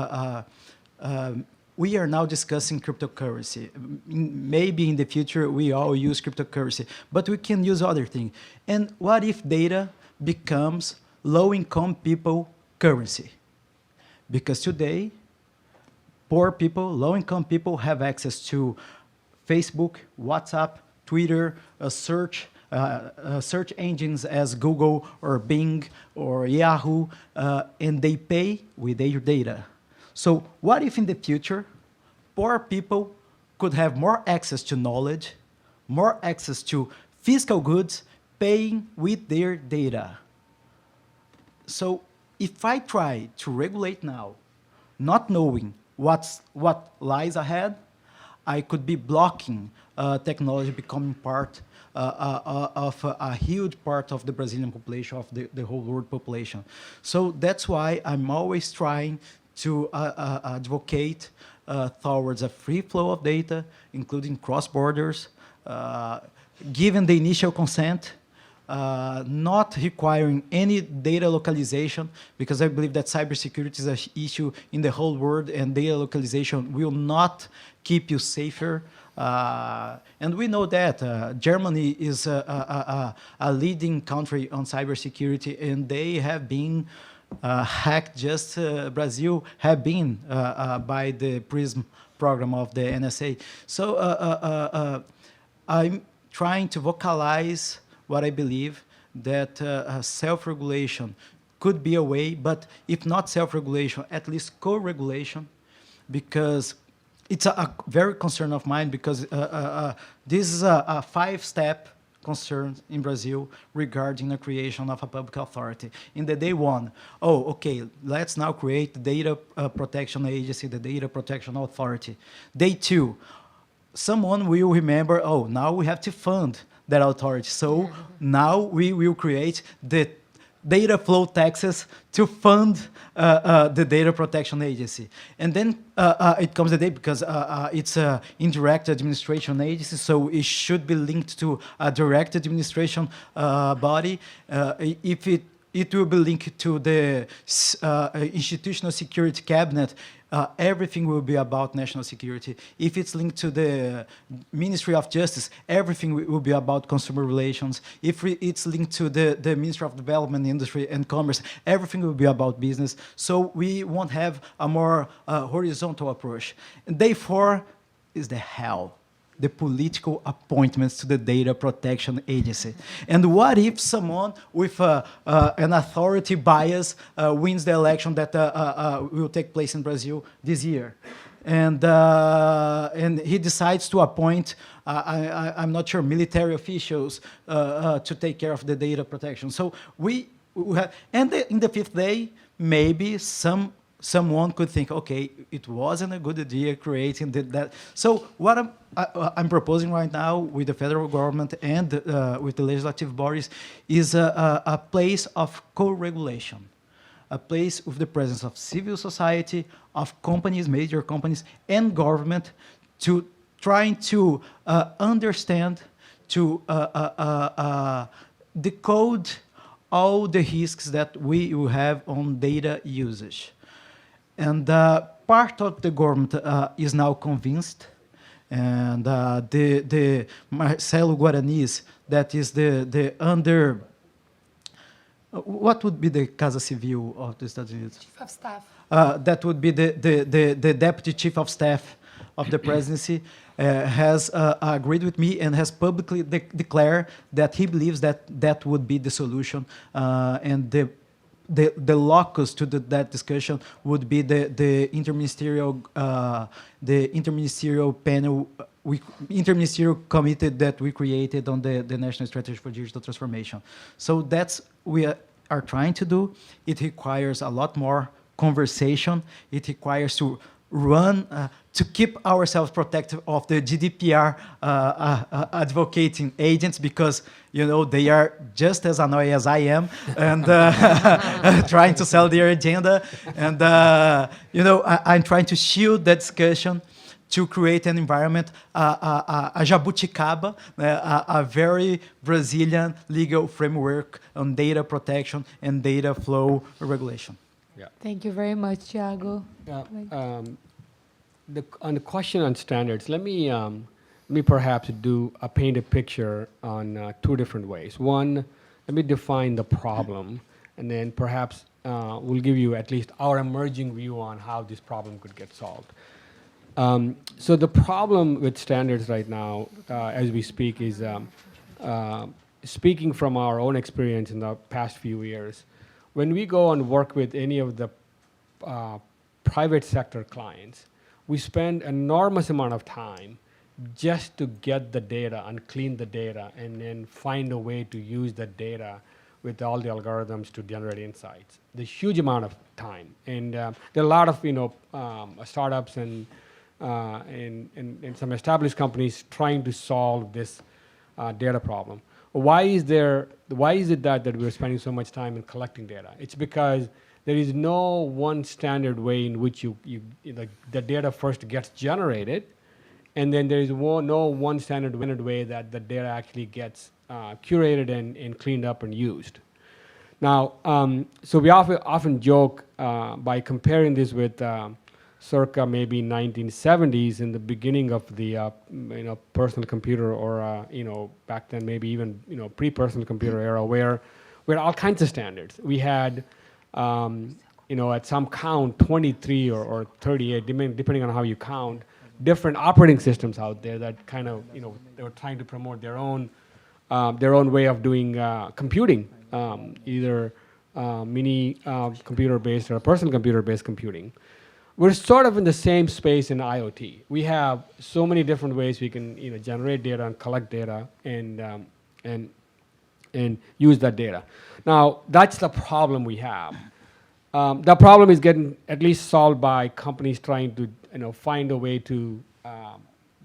we are now discussing cryptocurrency. Maybe in the future we all use cryptocurrency, but we can use other things. And what if data becomes low-income people currency? Because today, poor people, low-income people have access to Facebook, WhatsApp, Twitter, search engines as Google or Bing or Yahoo, and they pay with their data. So what if in the future, poor people could have more access to knowledge, more access to physical goods, paying with their data? So if I try to regulate now, not knowing what lies ahead, I could be blocking technology becoming part of a huge part of the Brazilian population, of the whole world population. So that's why I'm always trying to advocate towards a free flow of data, including cross borders, given the initial consent, not requiring any data localization, because I believe that cybersecurity is an issue in the whole world, and data localization will not keep you safer. And we know that Germany is a leading country on cybersecurity, and they have been hacked, just Brazil have been by the PRISM program of the NSA. So I'm trying to vocalize what I believe, that self-regulation could be a way, but if not self-regulation, at least co-regulation, because it's a very concern of mine, because this is a 5-step concern in Brazil regarding the creation of a public authority. In the day one, oh, okay, let's now create the Data Protection Agency, the Data Protection Authority. Day two, someone will remember, oh, now we have to fund that authority. So now we will create the data flow taxes to fund the data protection agency. And then it comes the day because it's an indirect administration agency, so it should be linked to a direct administration body. If it will be linked to the institutional security cabinet, everything will be about national security. If it's linked to the Ministry of Justice, everything will be about consumer relations. If it's linked to the Ministry of Development, Industry and Commerce, everything will be about business. So we won't have a more horizontal approach. And therefore, is the hell. The political appointments to the data protection agency. And what if someone with an authority bias wins the election that will take place in Brazil this year? And he decides to appoint, I'm not sure, military officials to take care of the data protection. So we have, and in the fifth day, maybe someone could think, okay, it wasn't a good idea creating that. So what I'm proposing right now with the federal government and with the legislative bodies is a place of co-regulation, a place with the presence of civil society, of companies, major companies, and government to trying to understand, to decode all the risks that we will have on data usage. And part of the government is now convinced, and the Marcelo Guaranis, that is the under, what would be the Casa Civil of the Estados Unidos? Chief of Staff. That would be the Deputy Chief of Staff of the presidency, has agreed with me and has publicly declared that he believes that that would be the solution, and the locus to that discussion would be the interministerial panel, interministerial committee that we created on the National Strategy for Digital Transformation. So that's we are trying to do. It requires a lot more conversation. It requires to run to keep ourselves protected of the GDPR advocating agents, because they are just as annoyed as I am, and trying to sell their agenda. And I'm trying to shield that discussion to create an environment, a jabuticaba, a very Brazilian legal framework on data protection and data flow regulation. Yeah. Thank you very much, Thiago. On the question on standards, let me perhaps paint a picture on two different ways. One, let me define the problem, and then perhaps we'll give you at least our emerging view on how this problem could get solved. So the problem with standards right now, as we speak, is speaking from our own experience in the past few years. When we go and work with any of the private sector clients, we spend enormous amount of time just to get the data and clean the data and then find a way to use the data with all the algorithms to generate insights. There's a huge amount of time. And there are a lot of startups and some established companies trying to solve this data problem. Why is it that we're spending so much time in collecting data? It's because there is no one standard way in which the data first gets generated, and then there is no one standard way that the data actually gets curated and cleaned up and used. Now, so we often joke by comparing this with circa maybe 1970s, in the beginning of the personal computer, or back then maybe even pre-personal computer era, where all kinds of standards. We had at some count 23 or 38, depending on how you count, different operating systems out there that kind of they were trying to promote their own way of doing computing, either mini computer-based or personal computer-based computing. We're sort of in the same space in IoT. We have so many different ways we can generate data and collect data and use that data. Now, that's the problem we have. The problem is getting at least solved by companies trying to find a way to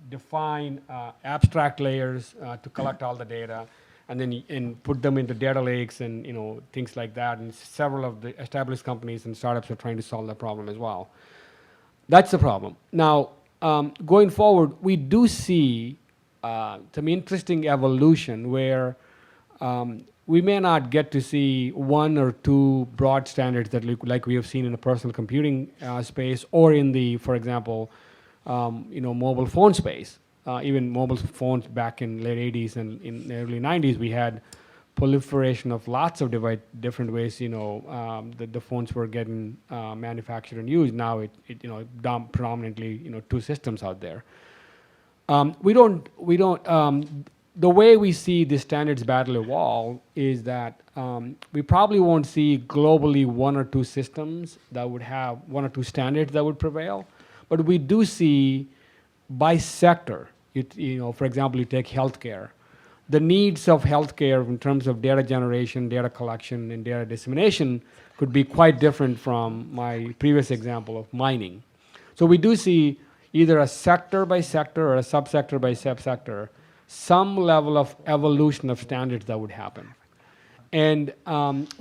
define abstract layers to collect all the data, and then and put them into data lakes and things like that. And several of the established companies and startups are trying to solve that problem as well. That's the problem. Now, going forward, we do see some interesting evolution where we may not get to see one or two broad standards that like we have seen in the personal computing space or in the, for example, mobile phone space. Even mobile phones back in late 80s and in the early 90s, we had proliferation of lots of different ways, the phones were getting manufactured and used. Now predominantly, two systems out there. The way we see the standards battle evolve is that we probably won't see globally one or two systems that would have one or two standards that would prevail, but we do see by sector. For example, you take healthcare. The needs of healthcare in terms of data generation, data collection, and data dissemination could be quite different from my previous example of mining. So we do see either a sector by sector or a subsector by subsector, some level of evolution of standards that would happen. And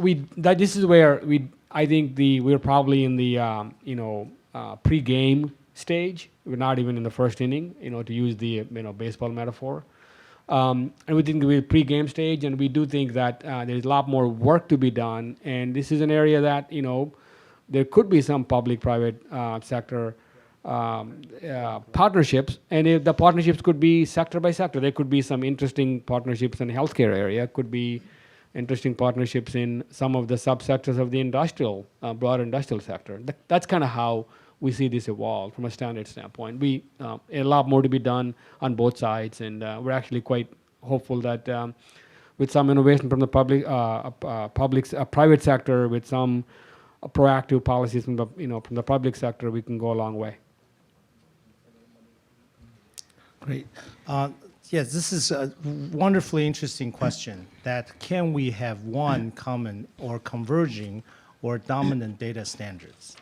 this is where I think we're probably in the pre-game stage. We're not even in the first inning, to use the baseball metaphor. And we think we're pre-game stage, and we do think that there's a lot more work to be done. And this is an area that there could be some public-private sector partnerships, and if the partnerships could be sector by sector. There could be some interesting partnerships in the healthcare area. Could be interesting partnerships in some of the subsectors of the broader industrial sector. That's kind of how we see this evolve from a standard standpoint. A lot more to be done on both sides, and we're actually quite hopeful that with some innovation from the private sector, with some proactive policies from the public sector, we can go a long way. Great. Yes, this is a wonderfully interesting question. That can we have one common or converging or dominant data standards?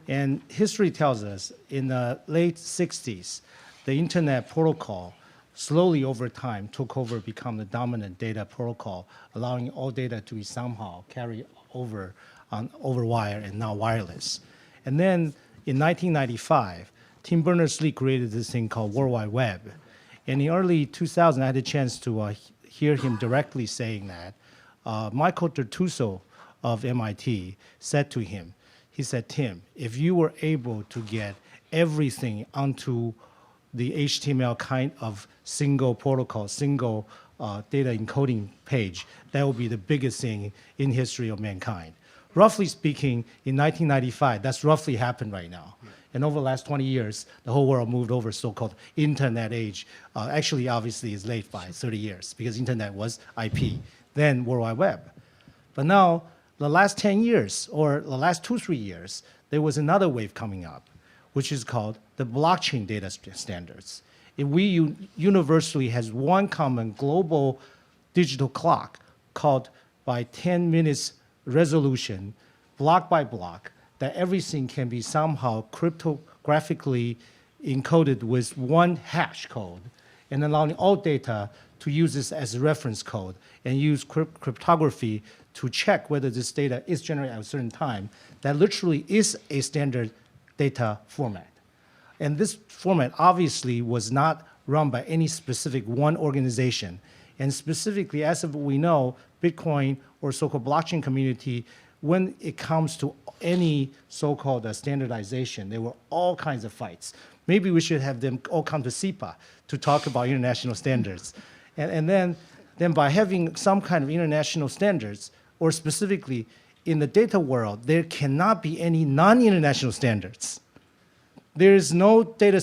And history tells us in the late 60s, the internet protocol slowly over time took over, become the dominant data protocol, allowing all data to be somehow carried over wire and now wireless. And then in 1995, Tim Berners-Lee created this thing called World Wide Web. And in early 2000, I had a chance to hear him directly saying that. Michael Tertuso of MIT said to him, he said, Tim, if you were able to get everything onto the HTML kind of single protocol, single data encoding page, that would be the biggest thing in history of mankind. Roughly speaking, in 1995, that's roughly happened right now. And over the last 20 years, the whole world moved over so-called internet age. Actually, obviously, it's late by 30 years because internet was IP, then World Wide Web. But now, the last 10 years, or the last 2-3 years, there was another wave coming up, which is called the blockchain data standards. If we universally has one common global digital clock called by 10 minutes resolution, block by block, that everything can be somehow cryptographically encoded with one hash code, and allowing all data to use this as a reference code and use cryptography to check whether this data is generated at a certain time, that literally is a standard data format. And this format obviously was not run by any specific one organization. And specifically, as of what we know, Bitcoin or so-called blockchain community, when it comes to any so-called standardization, there were all kinds of fights. Maybe we should have them all come to SIPA to talk about international standards. And then by having some kind of international standards, or specifically in the data world, there cannot be any non-international standards. There is no data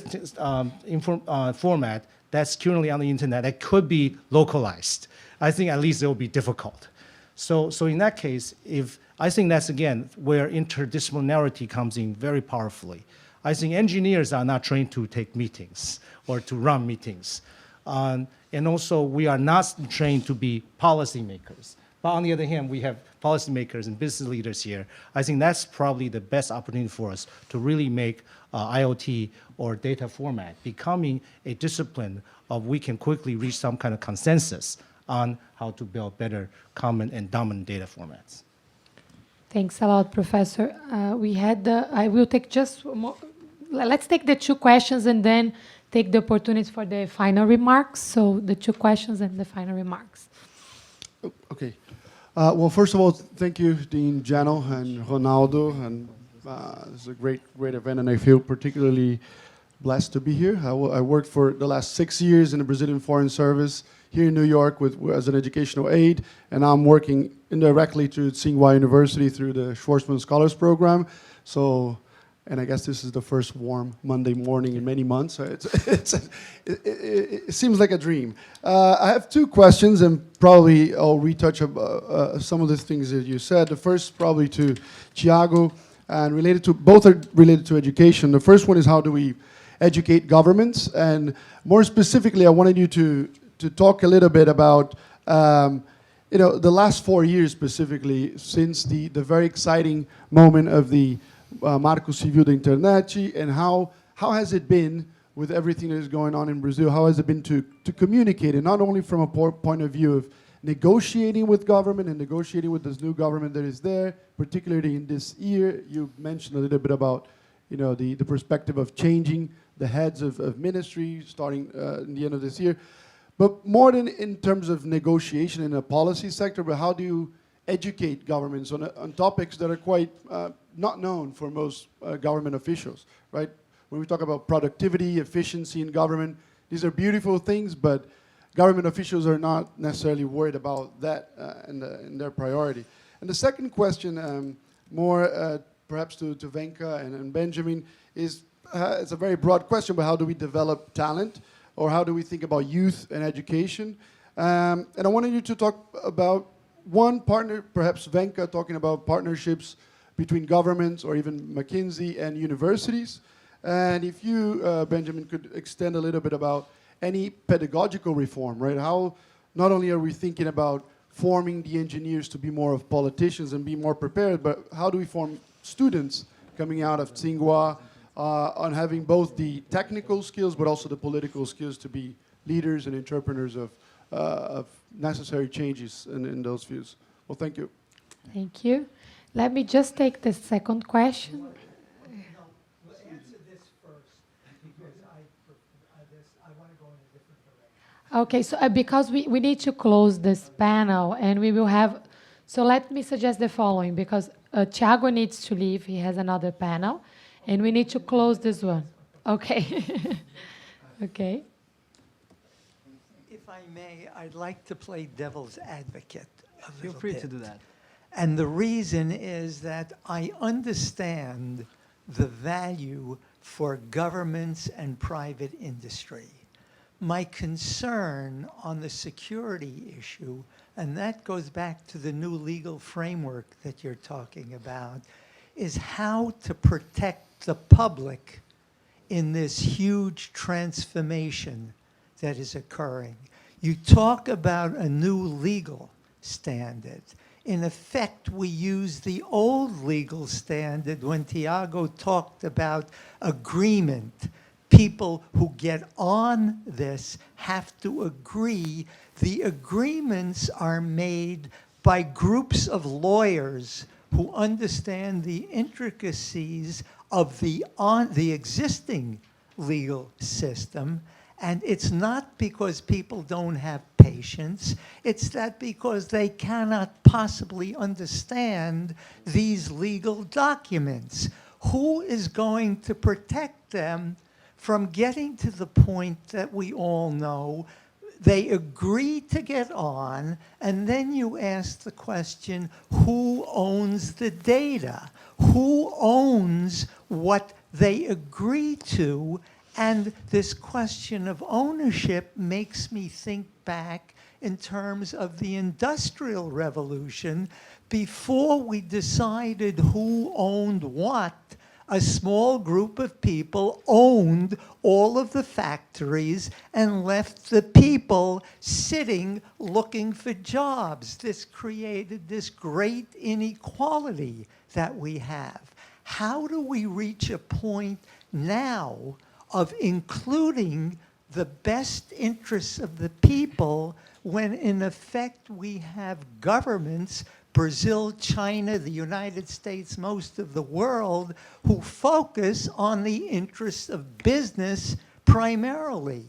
format that's currently on the internet that could be localized. I think at least it will be difficult. So in that case, I think that's, again, where interdisciplinarity comes in very powerfully. I think engineers are not trained to take meetings or to run meetings. And also, we are not trained to be policymakers. But on the other hand, we have policymakers and business leaders here. I think that's probably the best opportunity for us to really make IoT or data format becoming a discipline of we can quickly reach some kind of consensus on how to build better common and dominant data formats. Thanks a lot, Professor. I will take just more, let's take the two questions and then take the opportunity for the final remarks. So the two questions and the final remarks. Okay. Well, first of all, thank you, Dean Jano and Ronaldo. And it's a great event, and I feel particularly blessed to be here. I worked for the last 6 years in the Brazilian Foreign Service here in New York as an educational aide, and I'm working indirectly to Tsinghua University through the Schwarzman Scholars Program. So, and I guess this is the first warm Monday morning in many months. So it seems like a dream. I have two questions, and probably I'll retouch some of the things that you said. The first probably to Thiago, and both are related to education. The first one is, how do we educate governments? And more specifically, I wanted you to talk a little bit about the last 4 years specifically, since the very exciting moment of the Marco Civil da Internet, and how has it been with everything that is going on in Brazil? How has it been to communicate, and not only from a point of view of negotiating with government and negotiating with this new government that is there, particularly in this year? You mentioned a little bit about the perspective of changing the heads of ministry starting in the end of this year. But more than in terms of negotiation in the policy sector, but how do you educate governments on topics that are quite not known for most government officials, right? When we talk about productivity, efficiency in government, these are beautiful things, but government officials are not necessarily worried about that in their priority. And the second question, more perhaps to Venkat and Benjamin, is it's a very broad question, but how do we develop talent? Or how do we think about youth and education? And I wanted you to talk about one partner, perhaps Venkat, talking about partnerships between governments or even McKinsey and universities. And if you, Benjamin, could extend a little bit about any pedagogical reform, right? How not only are we thinking about forming the engineers to be more of politicians and be more prepared, but how do we form students coming out of Tsinghua on having both the technical skills but also the political skills to be leaders and entrepreneurs of necessary changes in those fields? Well, thank you. Thank you. Let me just take the second question. Answer this first, because I want to go in a different direction. Okay, so because we need to close this panel, and we will have, so let me suggest the following, because Thiago needs to leave, he has another panel, and we need to close this one. Okay. Okay. If I may, I'd like to play devil's advocate a little bit. Feel free to do that. And the reason is that I understand the value for governments and private industry. My concern on the security issue, and that goes back to the new legal framework that you're talking about, is how to protect the public in this huge transformation that is occurring. You talk about a new legal standard. In effect, we use the old legal standard when Thiago talked about agreement. People who get on this have to agree. The agreements are made by groups of lawyers who understand the intricacies of the existing legal system. And it's not because people don't have patience, it's that because they cannot possibly understand these legal documents. Who is going to protect them from getting to the point that we all know they agree to get on, and then you ask the question, who owns the data? Who owns what they agree to? And this question of ownership makes me think back in terms of the Industrial Revolution. Before we decided who owned what, a small group of people owned all of the factories and left the people sitting looking for jobs. This created this great inequality that we have. How do we reach a point now of including the best interests of the people when in effect we have governments, Brazil, China, the United States, most of the world, who focus on the interests of business primarily.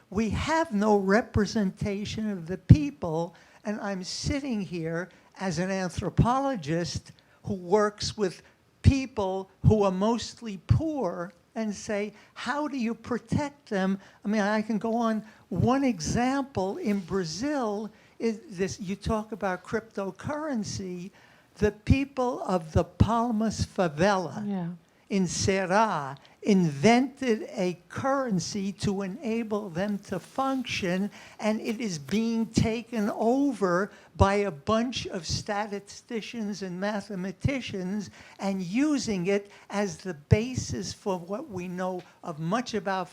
We have no representation of the people, and I'm sitting here as an anthropologist who works with people who are mostly poor and say, how do you protect them? I mean, I can go on. One example in Brazil is this, you talk about cryptocurrency, the people of the Palmas favela in Ceará invented a currency to enable them to function, and it is being taken over by a bunch of statisticians and mathematicians and using it as the basis for what we know of much about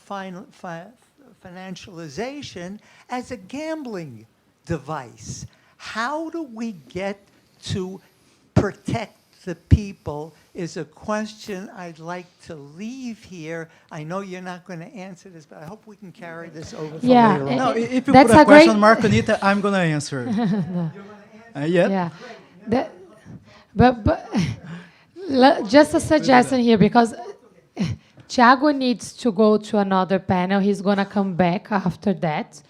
financialization as a gambling device. How do we get to protect the people is a question I'd like to leave here. I know you're not going to answer this, but I hope we can carry this over from later on. No, if you that's put a question great mark on it, I'm going to answer. Yeah. That, but just a suggestion here, because Thiago needs to go to another panel. He's going to come back after that.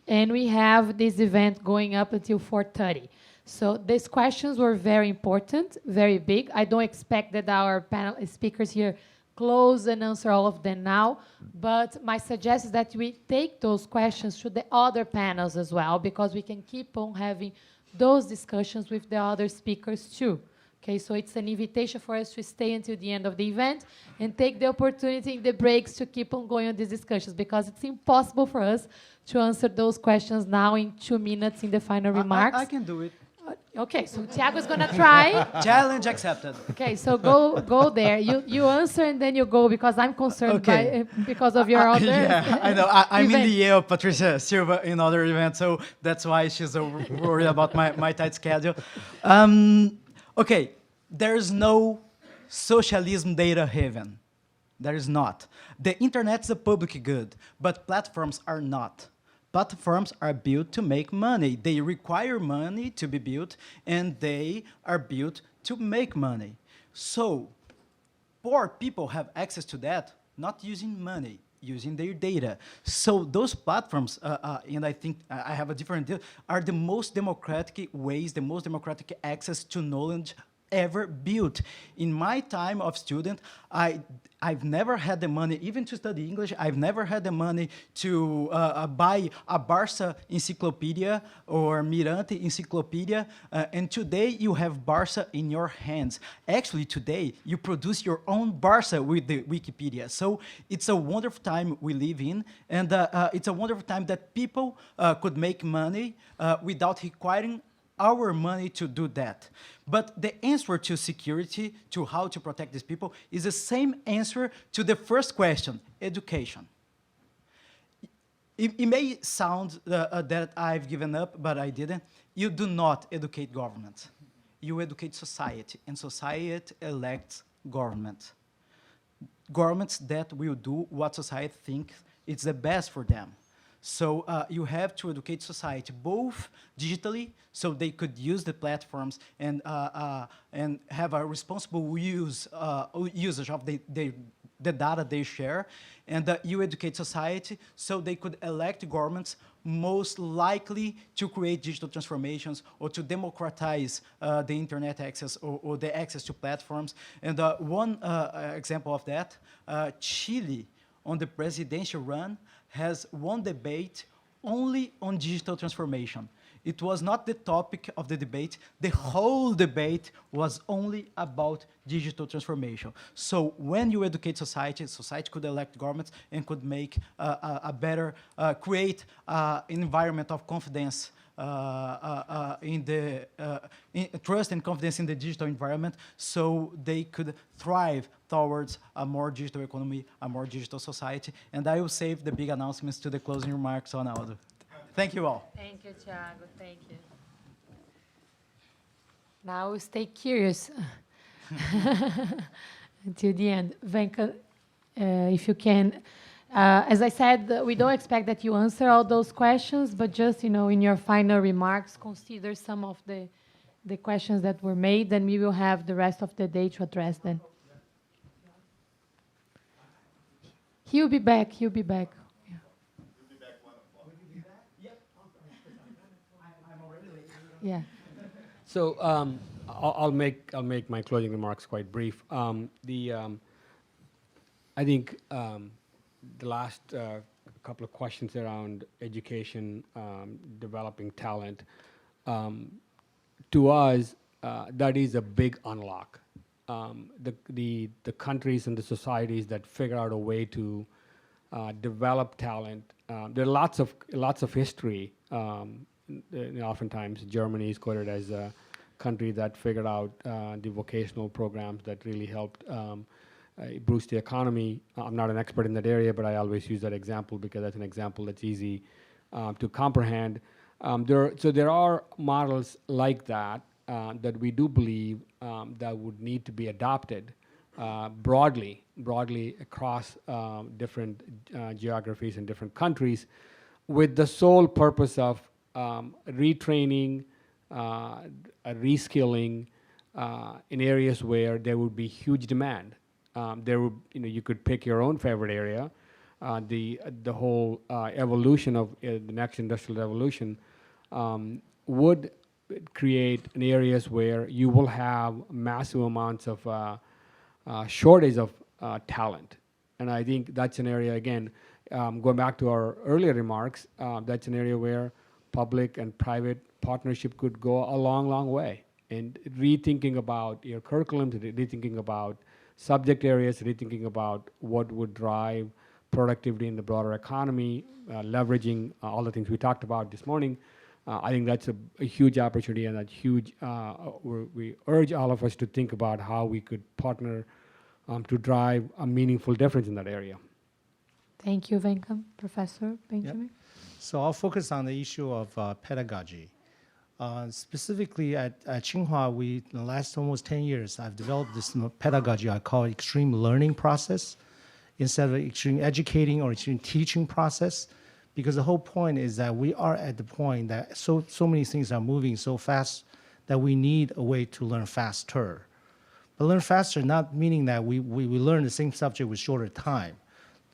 And we have this event going up until 4:30. So these questions were very important, very big. I don't expect that our panel speakers here close and answer all of them now, but my suggestion is that we take those questions to the other panels as well, because we can keep on having those discussions with the other speakers too. Okay, so it's an invitation for us to stay until the end of the event and take the opportunity in the breaks to keep on going on these discussions, because it's impossible for us to answer those questions now in 2 minutes in the final remarks. I can do it. Okay, so Thiago is going to try. Challenge accepted. Okay, so go there. You answer and then you go, because I'm concerned because of your other Yeah, I know. I'm in event. the Yale Patricia Silva in other events, so that's why she's so worried about my tight schedule. Okay, there's no socialism data haven. There is not. The internet's a public good, but platforms are not. Platforms are built to make money. They require money to be built, and they are built to make money. So poor people have access to that, not using money, using their data. So those platforms, and I think I have a different deal, are the most democratic ways, the most democratic access to knowledge ever built. In my time of student, I've never had the money, even to study English, I've never had the money to buy a Barça encyclopedia or Mirante encyclopedia, and today you have Barça in your hands. Actually, today, you produce your own Barça with the Wikipedia. So it's a wonderful time we live in, and it's a wonderful time that people could make money without requiring our money to do that. But the answer to security, to how to protect these people, is the same answer to the first question, education. It may sound that I've given up, but I didn't. You do not educate government. You educate society, and society elects government. Governments that will do what society thinks is the best for them. So you have to educate society, both digitally, so they could use the platforms and have a responsible usage of the data they share, and you educate society so they could elect governments most likely to create digital transformations or to democratize the internet access or the access to platforms. And one example of that, Chile, on the presidential run, has one debate only on digital transformation. It was not the topic of the debate. The whole debate was only about digital transformation. So when you educate society, society could elect governments and could make a better, create an environment of confidence in trust and confidence in the digital environment, so they could thrive towards a more digital economy, a more digital society. And I will save the big announcements to the closing remarks on Aldo. Thank you all. Thank you, Thiago. Thank you. Now we'll stay curious until the end. Venkat, if you can As I said, we don't expect that you answer all those questions, but just, in your final remarks, consider some of the questions that were made, and we will have the rest of the day to address them. He'll be back. Yeah. Yeah. So I'll make my closing remarks quite brief. I think the last couple of questions around education, developing talent, to us, that is a big unlock. The countries and the societies that figure out a way to develop talent, there are lots of history. Oftentimes, Germany is quoted as a country that figured out the vocational programs that really helped boost the economy. I'm not an expert in that area, but I always use that example because that's an example that's easy to comprehend. There are models like that that we do believe that would need to be adopted broadly across different geographies and different countries, with the sole purpose of retraining, reskilling in areas where there would be huge demand. You could pick your own favorite area. The whole evolution of the next industrial revolution would create in areas where you will have massive amounts of shortage of talent. And I think that's an area, again, going back to our earlier remarks, that's an area where public and private partnership could go a long way. And rethinking about your curriculum, rethinking about subject areas, rethinking about what would drive productivity in the broader economy, leveraging all the things we talked about this morning. I think that's a huge opportunity, and that huge, we urge all of us to think about how we could partner to drive a meaningful difference in that area. Thank you, Venkat. Professor Benjamin? Yep. So I'll focus on the issue of pedagogy. Specifically at Tsinghua, in the last almost 10 years, I've developed this pedagogy I call extreme learning process instead of extreme educating or extreme teaching process, because the whole point is that we are at the point that so many things are moving so fast that we need a way to learn faster. But learn faster not meaning that we learn the same subject with shorter time.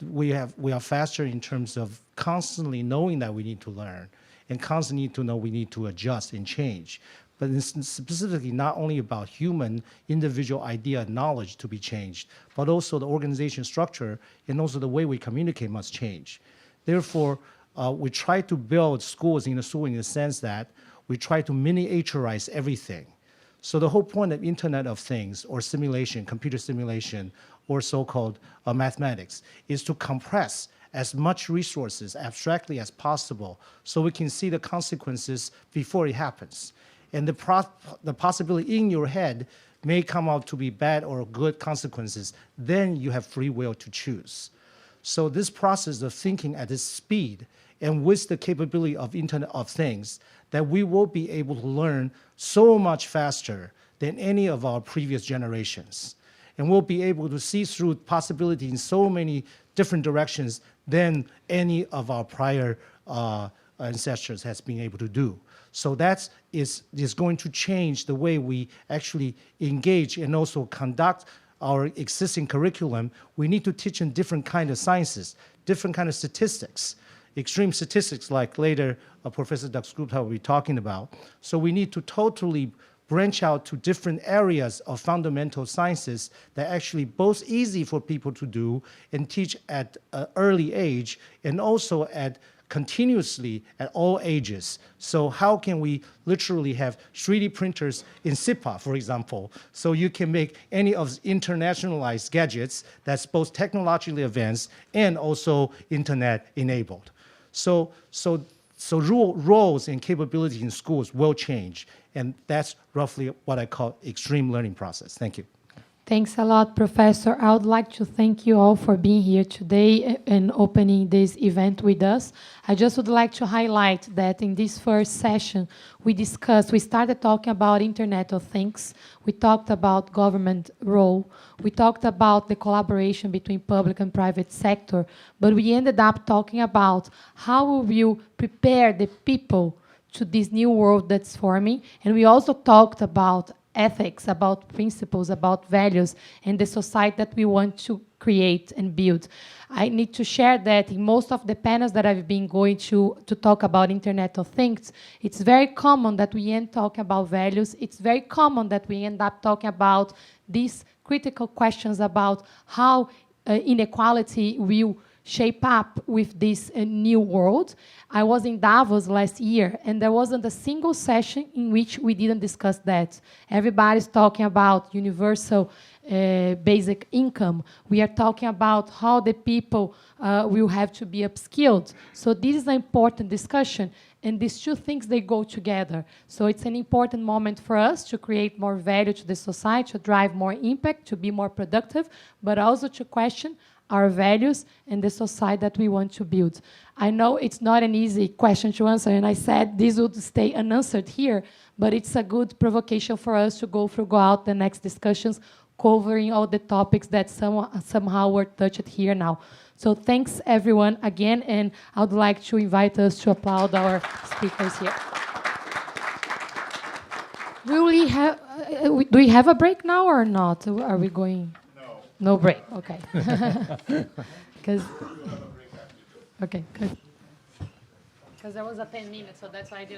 We are faster in terms of constantly knowing that we need to learn and constantly need to know we need to adjust and change. But it's specifically not only about human individual idea and knowledge to be changed, but also the organization structure and also the way we communicate must change. Therefore, we try to build schools in the sense that we try to miniaturize everything. So the whole point of Internet of Things or simulation, computer simulation, or so-called mathematics is to compress as much resources abstractly as possible so we can see the consequences before it happens. And the possibility in your head may come out to be bad or good consequences. Then you have free will to choose. So this process of thinking at this speed and with the capability of Internet of Things, that we will be able to learn so much faster than any of our previous generations. And we'll be able to see through possibility in so many different directions than any of our prior ancestors has been able to do. So that is going to change the way we actually engage and also conduct our existing curriculum. We need to teach in different kind of sciences, different kind of statistics, extreme statistics like later Professor Daxgupta will be talking about. So we need to totally branch out to different areas of fundamental sciences that actually both easy for people to do and teach at an early age and also at continuously at all ages. So how can we literally have 3D printers in SIPA, for example, so you can make any of the internationalized gadgets that's both technologically advanced and also internet enabled. So roles and capabilities in schools will change, and that's roughly what I call extreme learning process. Thank you. Thanks a lot, Professor. I would like to thank you all for being here today and opening this event with us. I just would like to highlight that in this first session, we started talking about Internet of Things. We talked about government role. We talked about the collaboration between public and private sector. But we ended up talking about how we will prepare the people to this new world that's forming. And we also talked about ethics, about principles, about values, and the society that we want to create and build. I need to share that in most of the panels that I've been going to talk about Internet of Things, it's very common that we end talking about values. It's very common that we end up talking about these critical questions about how inequality will shape up with this new world. I was in Davos last year, and there wasn't a single session in which we didn't discuss that. Everybody's talking about universal basic income. We are talking about how the people will have to be upskilled. So this is an important discussion, and these two things, they go together. So it's an important moment for us to create more value to the society, to drive more impact, to be more productive, but also to question our values and the society that we want to build. I know it's not an easy question to answer, and I said this would stay unanswered here, but it's a good provocation for us to go throughout the next discussions, covering all the topics that somehow were touched here now. So thanks, everyone, again, and I would like to invite us to applaud our speakers here. Do we have a break now or not? Are we going? No break, okay. Okay, good. Because there was a 10 minutes, so that's why I didn't.